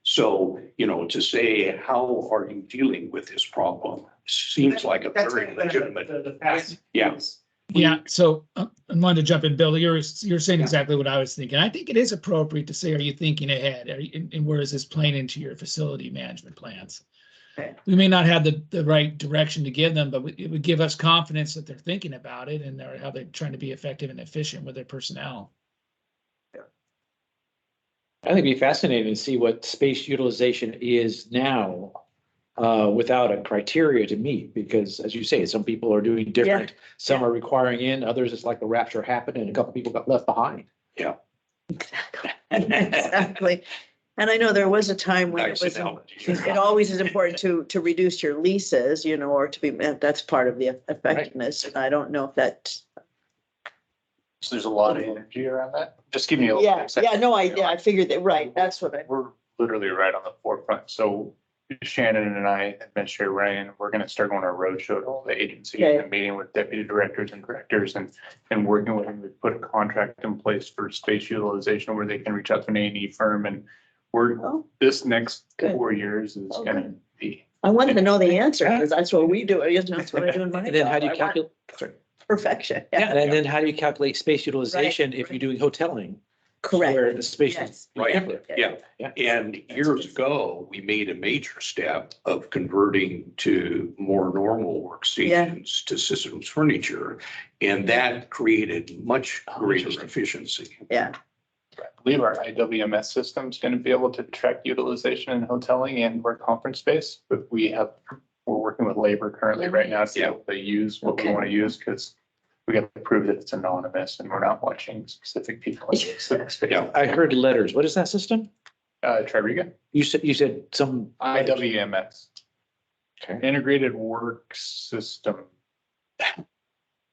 So, you know, to say, how are you dealing with this problem? Seems like a That's very kind of legitimate. the past. Yeah. Yeah, so I wanted to jump in, Bill. You're saying Yeah. exactly what I was thinking. I think it is appropriate to say, are you thinking ahead? And where is this playing into your facility management plans? Okay. We may not have the right direction to give them, but it would give us confidence that they're thinking about it and how they're trying to be effective and efficient with their personnel. I think it'd be fascinating to see what space utilization is now without a criteria to meet, because as you say, some people are doing different. Some are requiring in, others it's like the rapture happened and a couple people got left behind. exactly. Exactly. And I know there was a time when it Nice was, analogy. it always is important to reduce your leases, you know, or to be, that's part of the effectiveness. And I don't know if that, So there's a lot of energy around that. Just give me a little. yeah, bit. no, I figured that, right, that's what I, We're literally right on the forefront. So Shannon and I, Administrator Ryan, we're gonna start going on a roadshow to all the agencies Okay. and meeting with deputy directors and directors and working with them to put a contract in place for space utilization where they can reach out to an A&E firm. And oh, this next Good. 4 years is Oh, gonna good. be. I wanted to know the answer, because that's what we do. That's what I do in my And then how do you job. I want calculate? Sorry. Perfection. Yeah, and then how do you calculate space utilization if you're doing hoteling? Correct. Where the space Yes. is Right. different. Yeah. And years ago, we made a major step of converting to more normal workstations to systems furniture. And that created much greater efficiency. Yeah, I believe our IWMS system is going to be able to track utilization in hoteling and work conference space, but we're working with labor currently right now to be able to use what we Okay. want to use because we got to prove that it's anonymous and we're not watching specific people in specific space. Yeah. I heard letters. What is that system? Tririga, You said some. IWMS, Okay. Integrated Work System.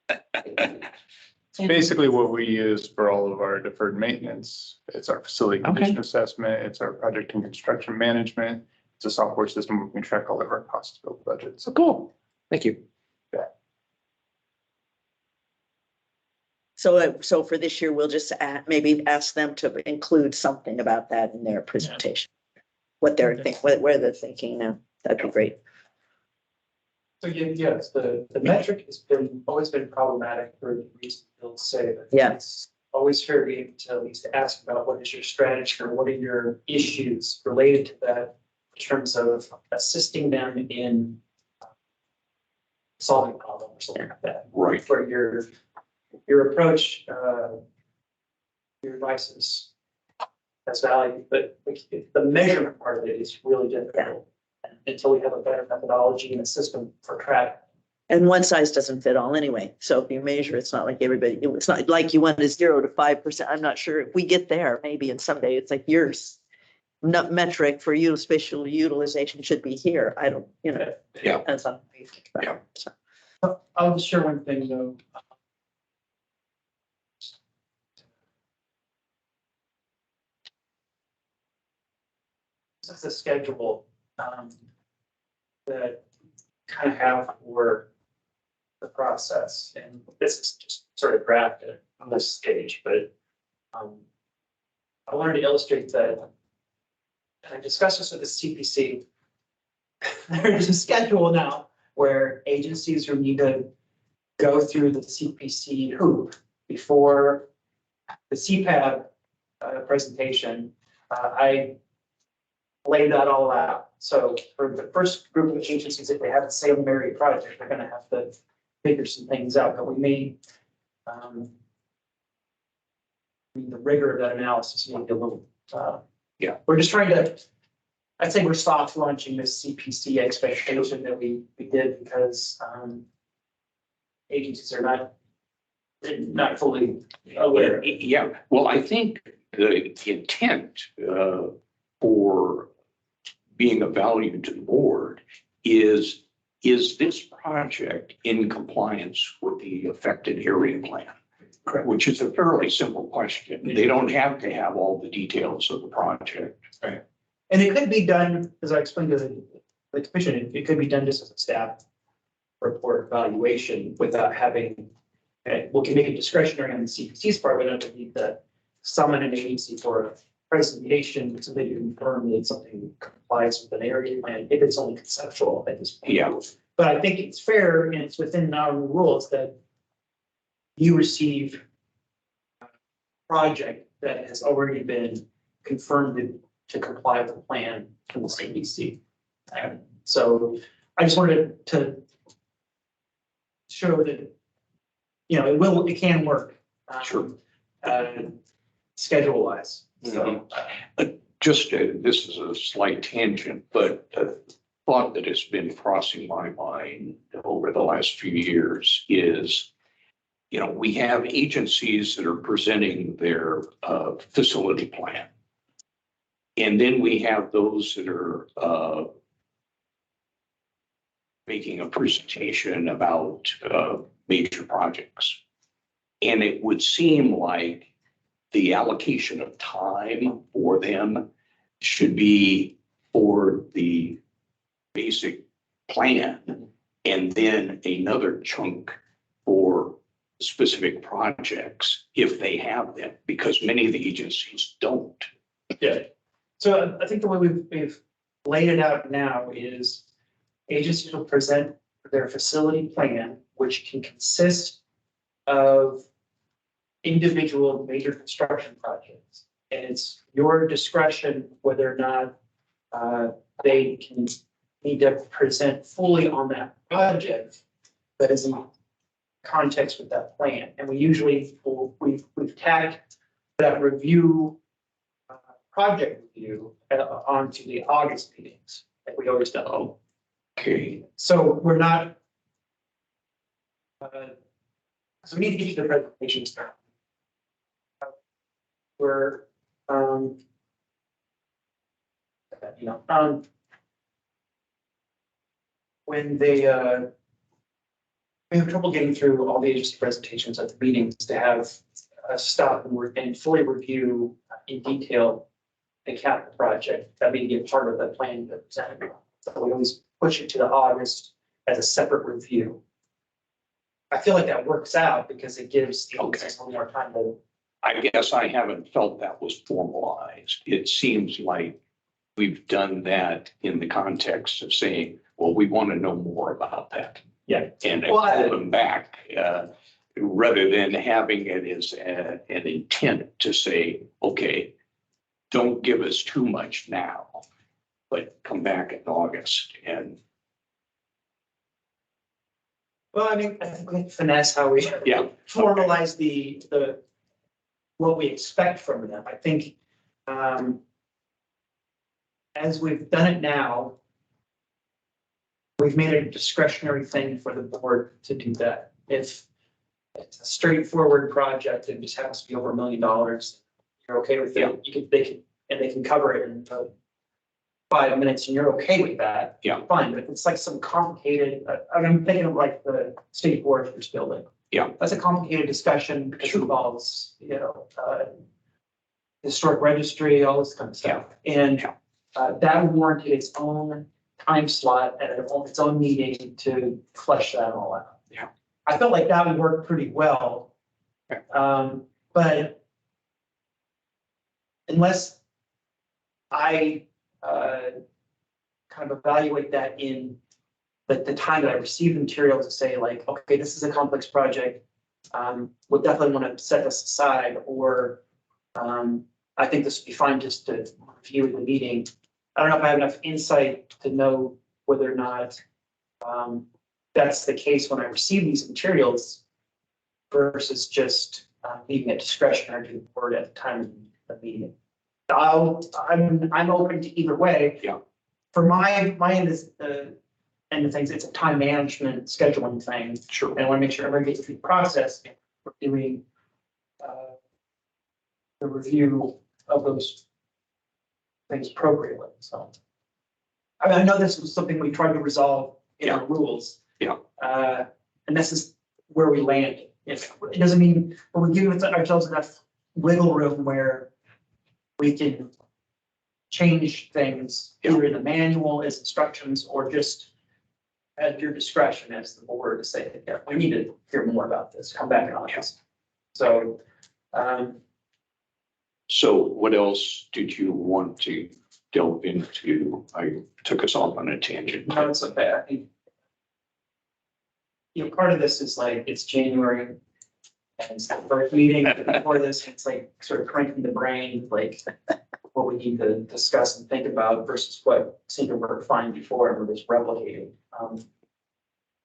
It's basically what we use for all of our deferred maintenance. It's our facility condition assessment. It's our project and construction management. It's a software system where we can track all of our cost build budgets. So cool. Thank you. so for this year, we'll just maybe ask them to include something about that in their presentation. What they're where they're thinking now. That'd be great. So yes, the metric has always been problematic for the reason Bill say that. Yeah. It's always fair game to at least ask about what is your strategy or what are your issues related to that in terms of assisting them in solving a problem or something like that. Right. For your approach, your advice is that's value, but the measurement part of it is really difficult until we have a better methodology and a system for track. And one size doesn't fit all anyway. So if you measure, it's not like everybody, it's not like you went to 0 to 5%. I'm not sure if we get there, maybe in someday it's like yours. Metric for spatial utilization should be here. I don't, Yeah. Depends on. How you think about it. So, I'll just share one thing though. This is a schedule that kind of have for the process, and this is just sort of drafted on this stage, but I wanted to illustrate that. And I discussed this with the CPC. There's a schedule now where agencies who need to go through the CPC hoop before the CPAB presentation. I laid that all out. So for the first group of agencies, if they have a Salem area project, they're going to have to figure some things out. But we may, the rigor of that analysis may be a little. Yeah. We're just trying to. I'd say we're soft launching this CPC expectation that we did because agencies are not fully aware. Yeah, well, I think the intent for being of value to the board is this project in compliance with the affected area plan? Correct. Which is a fairly simple question. They don't have to have all the details of the project. Right. And it could be done, as I explained to the commission, it could be done just as a staff report evaluation without having, we can make it discretionary on the CPC's part, we don't need to summon an agency for a presentation so that you confirm that something complies with an area plan if it's only conceptual at this point. Yeah. But I think it's fair and it's within our rules that you receive a project that has already been confirmed to comply with the plan from the CPC. So I just wanted to show that, it can work. Sure. Schedule wise. So, Just, this is a slight tangent, but a thought that has been crossing my mind over the last few years is, we have agencies that are presenting their facility plan. And then we have those that are making a presentation about major projects. And it would seem like the allocation of time for them should be for the basic plan and then another chunk for specific projects if they have them, because many of the agencies don't. yeah. So I think the way we've laid it out now is agencies will present their facility plan, which can consist of individual major construction projects. And it's your discretion whether or not they can need to present fully on that project that is in context with that plan. And we usually, we've tagged that review, project review onto the August meetings, like we always do. Okay. So we're not, so we need to get you the presentations now. We're, when they, we have trouble getting through all the agency presentations at the meetings to have a stop and fully review in detail the capital project. That may be a part of the plan that presented. So we always push it to the August as a separate review. I feel like that works out because it gives the agencies a little more time to. I guess I haven't felt that was formalized. It seems like we've done that in the context of saying, well, we want to know more about that. Yeah. And Well, pull them back, rather than having it as an intent to say, okay, don't give us too much now, but come back in August and. Well, I mean, I think we can finesse how we Yeah. formalize the what we expect from them. I think, as we've done it now, we've made it a discretionary thing for the board to do that. If it's a straightforward project and just happens to be over $1 million, you're okay with it, they can cover it in 5 minutes and you're okay with that. Yeah. Fine, but if it's like some complicated, I'm thinking of like the state foresters building. Yeah. That's a complicated discussion because it involves, historic registry, all this kind of stuff. And that warranted its own time slot at its own meeting to flesh that all out. Yeah. I felt like that would work pretty well. Okay. But unless I kind of evaluate that in the time that I receive the material to say like, okay, this is a complex project. We'll definitely want to set this aside, or I think this would be fine just to review at the meeting. I don't know if I have enough insight to know whether or not that's the case when I receive these materials versus just leaving it discretionary to the board at the time of the meeting. I'm open to either way. Yeah. For my end is end of things, it's a time management scheduling thing. Sure. And I want to make sure everybody gets through the process. We're doing the review of those things appropriately. So I know this was something we tried to resolve in our rules. Yeah. And this is where we landed. If it doesn't mean, but we're giving ourselves enough wiggle room where we can change things either in the manual as instructions or just at your discretion as the board to say, yeah, we need to hear more about this, come back on this. So, So what else did you want to delve into? I took us off on a tangent. no, it's okay. I think, part of this is like, it's January and it's the first meeting before this, it's like sort of cranking the brain, like what we need to discuss and think about versus what seemed to work fine before and we're just replicating.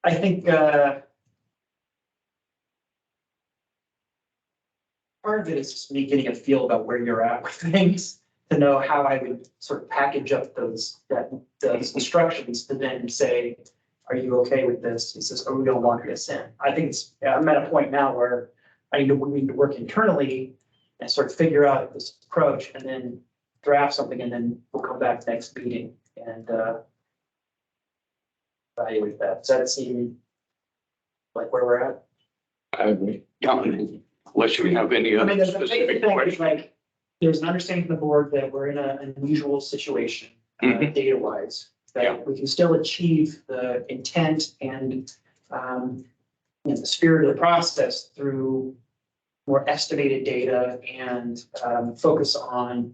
I think, part of it is just me getting a feel about where you're at with things, to know how I would sort of package up those instructions to then say, are you okay with this? He says, oh, we don't want this in. I think I'm at a point now where we need to work internally and sort of figure out this approach and then draft something, and then we'll come back next meeting and evaluate that. Does that seem like where we're at? Yeah, unless you have any I other mean, the basic specific thing is questions. like, there's an understanding from the board that we're in an unusual situation, Mhm. data wise, Yeah. that we can still achieve the intent and the spirit of the process through more estimated data and focus on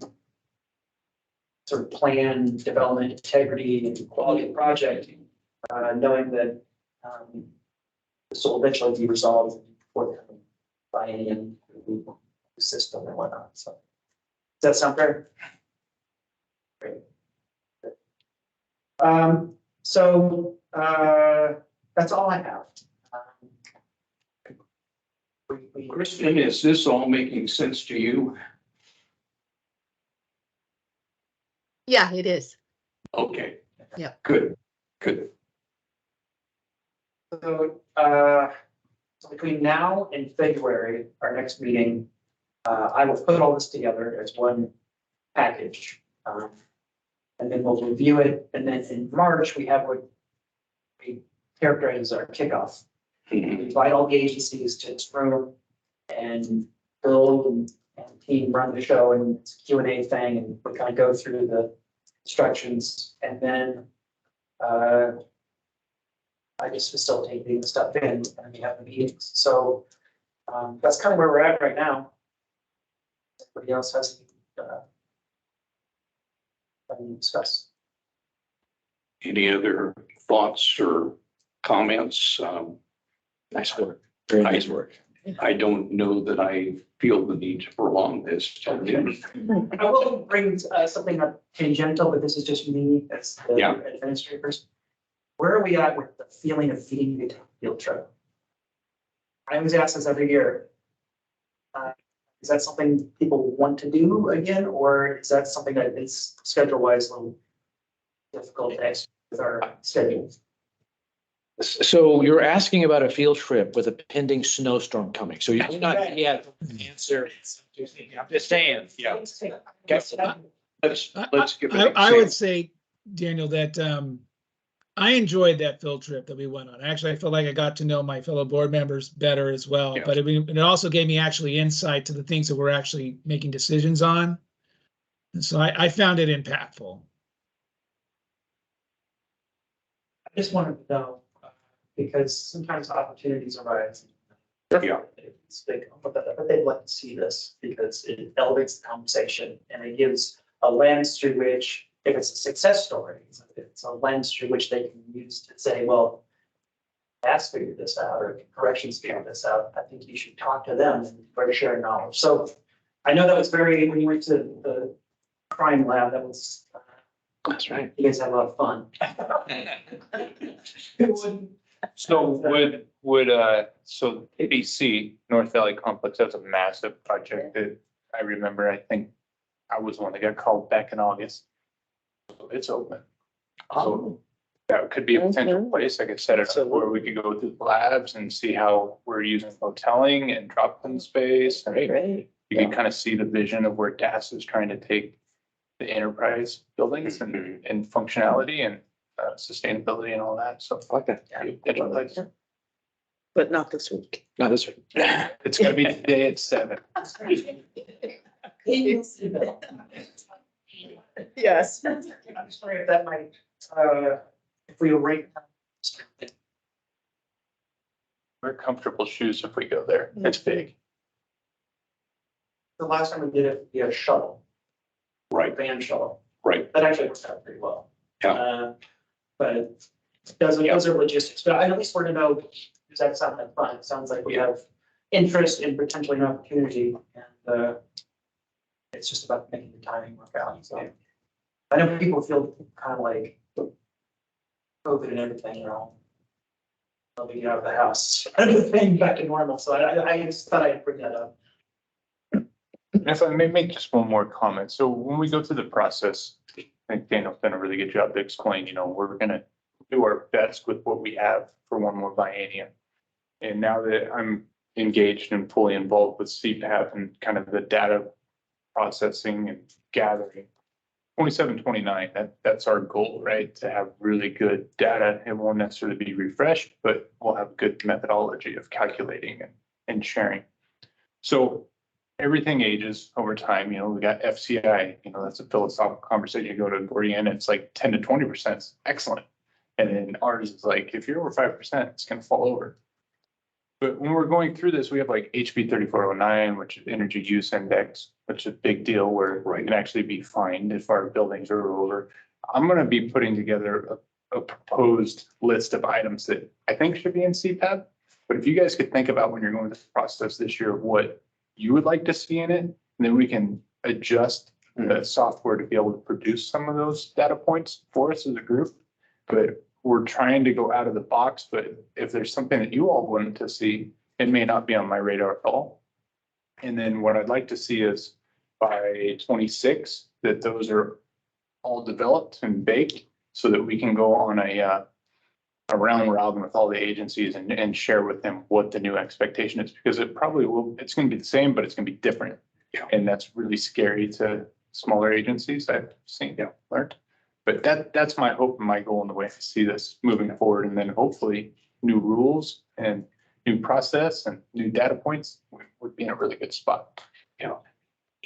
sort of plan development, integrity, and quality of the project, knowing that this will eventually be resolved before the biennium system and whatnot. So does that sound fair? Great. So that's all I have. Kristen, is this all making sense to you? Yeah, it is. Okay. Yeah. Good, good. So between now and February, our next meeting, I will put all this together as one package. And then we'll review it. And then in March, we have what we characterize as our kickoff. We invite all the agencies to this room, and Bill and team run the show, and it's a Q&A thing, and we kind of go through the instructions, and then I just facilitate the stuff in, and we have the meetings. So that's kind of where we're at right now. Everybody else has to discuss. Any other thoughts or comments? Nice work. Very nice work. I don't know that I feel the need to prolong this. I will bring something up tangential, but this is just me as the Yeah. administrators. Where are we at with the feeling of feeding the field trip? I always ask this every year. is that something people want to do again, or is that something that is schedule wise a little difficult to execute with our schedule? So you're asking about a field trip with a pending snowstorm coming, so you're not yet answer. I'm just saying, yeah. Let's give an I would example. say, Daniel, that I enjoyed that field trip that we went on. Actually, I felt like I got to know my fellow board members better as well. Yeah. But it also gave me actually insight to the things that we're actually making decisions on. And so I found it impactful. I just wanted to know, because sometimes opportunities arise. Yeah. It's big, but they'd like to see this because it elevates the conversation and it gives a lens through which, if it's a success story, it's a lens through which they can use to say, well, Bass figured this out or corrections figured this out. I think you should talk to them and try to share knowledge. So I know that was very, when you went to the crime lab, that was, That's right. you guys had a lot of fun. So so ABC, North Valley Complex, that's a massive project that I remember, I think I was the one that got called back in August. So it's open. So that could be a potential place I could set it up where we could go through the labs and see how we're using hoteling and drop-in space. And Great. you can kind of see the vision of where DAS is trying to take the enterprise buildings and functionality and sustainability and all that. So I like that. potential place. But not this week. No, that's right. It's gonna be today at 7. Yes. I'm sorry if that might, if we rate. We're comfortable shoes if we go there. It's big. The last time we did it via shuttle, Right, van shuttle, right. that actually worked out pretty well. Yeah. But those are logistics, but I at least want to know, does that sound like fun? It sounds like we have interest in potentially an opportunity and, it's just about making the timing work out, so. I know people feel kind of like COVID and everything, you know. They'll be out of the house, everything back to normal, so I just thought I'd bring that up. If I may make just one more comment. So when we go through the process, I think Daniel's done a really good job to explain, we're gonna do our best with what we have for one more biennium. And now that I'm engaged and fully involved with CPAP and kind of the data processing and gathering, 27, 29, that's our goal, right? To have really good data. It won't necessarily be refreshed, but we'll have good methodology of calculating and sharing. So everything ages over time, we got FCI, that's a philosophical conversation. You go to Gordian, it's like 10 to 20% is excellent. And then ours is like, if you're over 5%, it's gonna fall over. But when we're going through this, we have like HB 3409, which is energy use index, which is a big deal where it can actually be fined if our buildings are over. I'm gonna be putting together a proposed list of items that I think should be in CPAP. But if you guys could think about when you're going through the process this year, of what you would like to see in it, and then we can adjust the software to be able to produce some of those data points for us as a group. But we're trying to go out of the box, but if there's something that you all want to see, it may not be on my radar at all. And then what I'd like to see is by 26, that those are all developed and baked so that we can go on a round robin with all the agencies and share with them what the new expectation is, because it probably will, it's going to be the same, but it's going to be different. Yeah. And that's really scary to smaller agencies I've seen, learned. But that's my hope and my goal in the way I see this moving forward. And then hopefully new rules and new process and new data points would be in a really good spot. Yeah.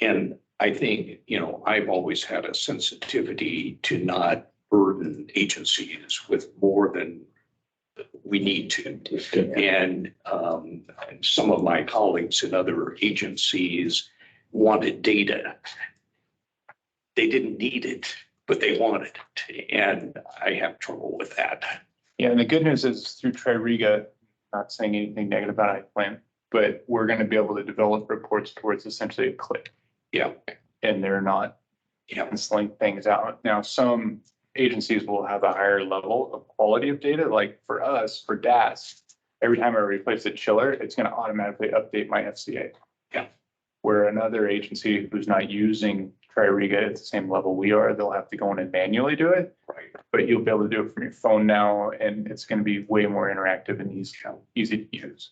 And I think, I've always had a sensitivity to not burden agencies with more than we need to. And some of my colleagues in other agencies wanted data. They didn't need it, but they wanted it. And I have trouble with that. Yeah, and the good news is through Tririga, not saying anything negative about iPlan, but we're going to be able to develop reports towards essentially a click. Yeah. And they're not canceling things out. Now, some agencies will have a higher level of quality of data. Like for us, for DAS, every time I replace a chiller, it's going to automatically update my FCA. Yeah. Where another agency who's not using Tririga at the same level we are, they'll have to go in and manually do it. Right. But you'll be able to do it from your phone now, and it's gonna be way more interactive and easy to use.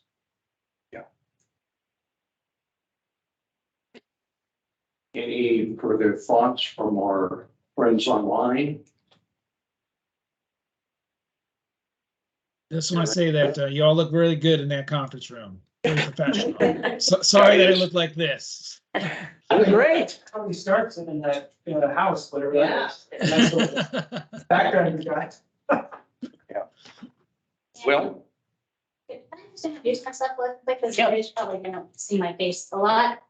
Any further thoughts from our friends online? Just want to say that you all look really good in that conference room. Very professional. So, sorry that it looked like this. Great. Totally starts in the house, whatever that is. Nice little background you got. Well, Can I just introduce myself real quick, because Yeah. you guys probably gonna see my face a lot.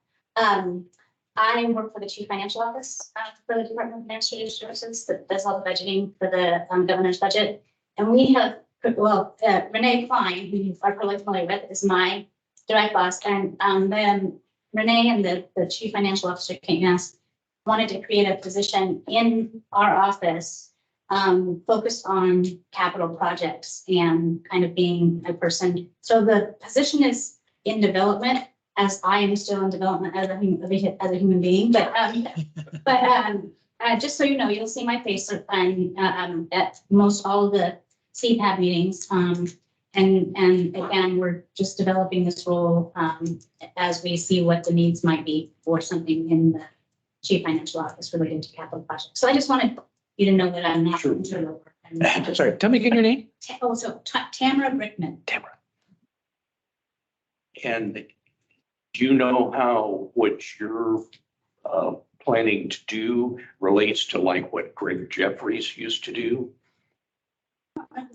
I work for the Chief Financial Office for the Department of Administrative Services that does all the budgeting for the governor's budget. And we have, well, Renee Klein, who you are probably familiar with, is my direct boss. And then Renee and the Chief Financial Officer, Kate Mass, wanted to create a position in our office focused on capital projects and kind of being a person. So the position is in development, as I am still in development as a human being, but just so you know, you'll see my face at most all of the CPAB meetings. And again, we're just developing this role as we see what the needs might be for something in the Chief Financial Office related to capital projects. So I just wanted you to know that I'm not. Sure. Sorry, tell me again your name. Tamara Brickman. and do you know what you're planning to do relates to like what Greg Jeffries used to do?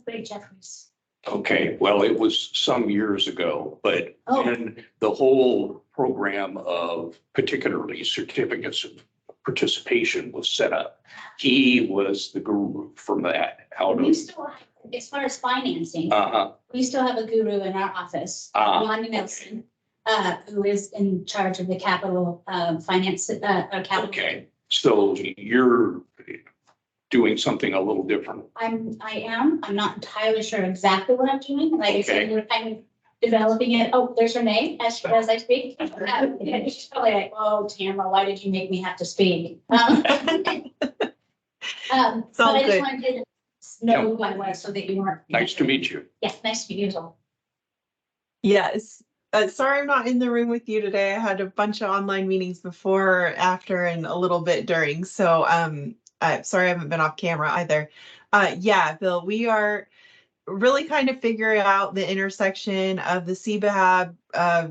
Greg Jeffries. Okay, well, it was some years ago, but Oh. when the whole program of particularly certificates of participation was set up, he was the guru from that out We of, still, as far as financing, uh-huh, we still have a guru in our office, Lonnie Nelson, who is in charge of the capital finance, capital. okay. So you're doing something a little different. I'm not entirely sure exactly what I'm doing. Like I said, Okay. we're kind of developing it. Oh, there's her name as I speak. And she's probably like, oh, Tamara, why did you make me have to speak? But I just good. wanted to know who I was so that you weren't. Nice to meet you. Yeah, nice to meet you as well. Yes. Sorry I'm not in the room with you today. I had a bunch of online meetings before, after, and a little bit during. So sorry I haven't been off camera either. Yeah, Bill, we are really kind of figuring out the intersection of the CBAB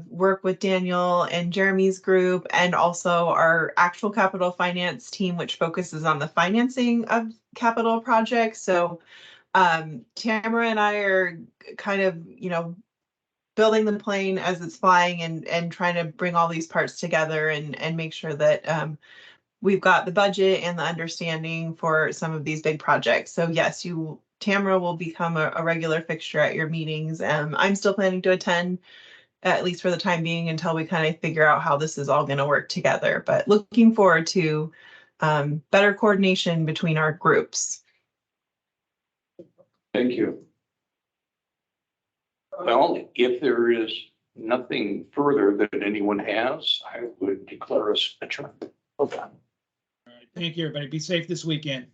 work with Daniel and Jeremy's group, and also our actual capital finance team, which focuses on the financing of capital projects. So Tamara and I are kind of, building the plane as it's flying and trying to bring all these parts together and make sure that we've got the budget and the understanding for some of these big projects. So yes, Tamara will become a regular fixture at your meetings. I'm still planning to attend, at least for the time being, until we kind of figure out how this is all going to work together. But looking forward to better coordination between our groups. Thank you. Well, if there is nothing further that anyone has, I would declare us adjourned. All right, thank you, everybody. Be safe this weekend.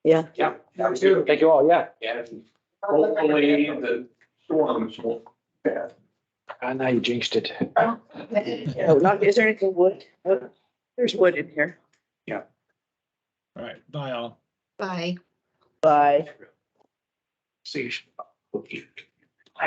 Yeah. Yeah. Have a good. Thank you all. Yeah. And hopefully the storms won't. Now you jinxed it. Is there anything wood? Oh, there's wood in here. All right, bye all. Bye. Bye. See you.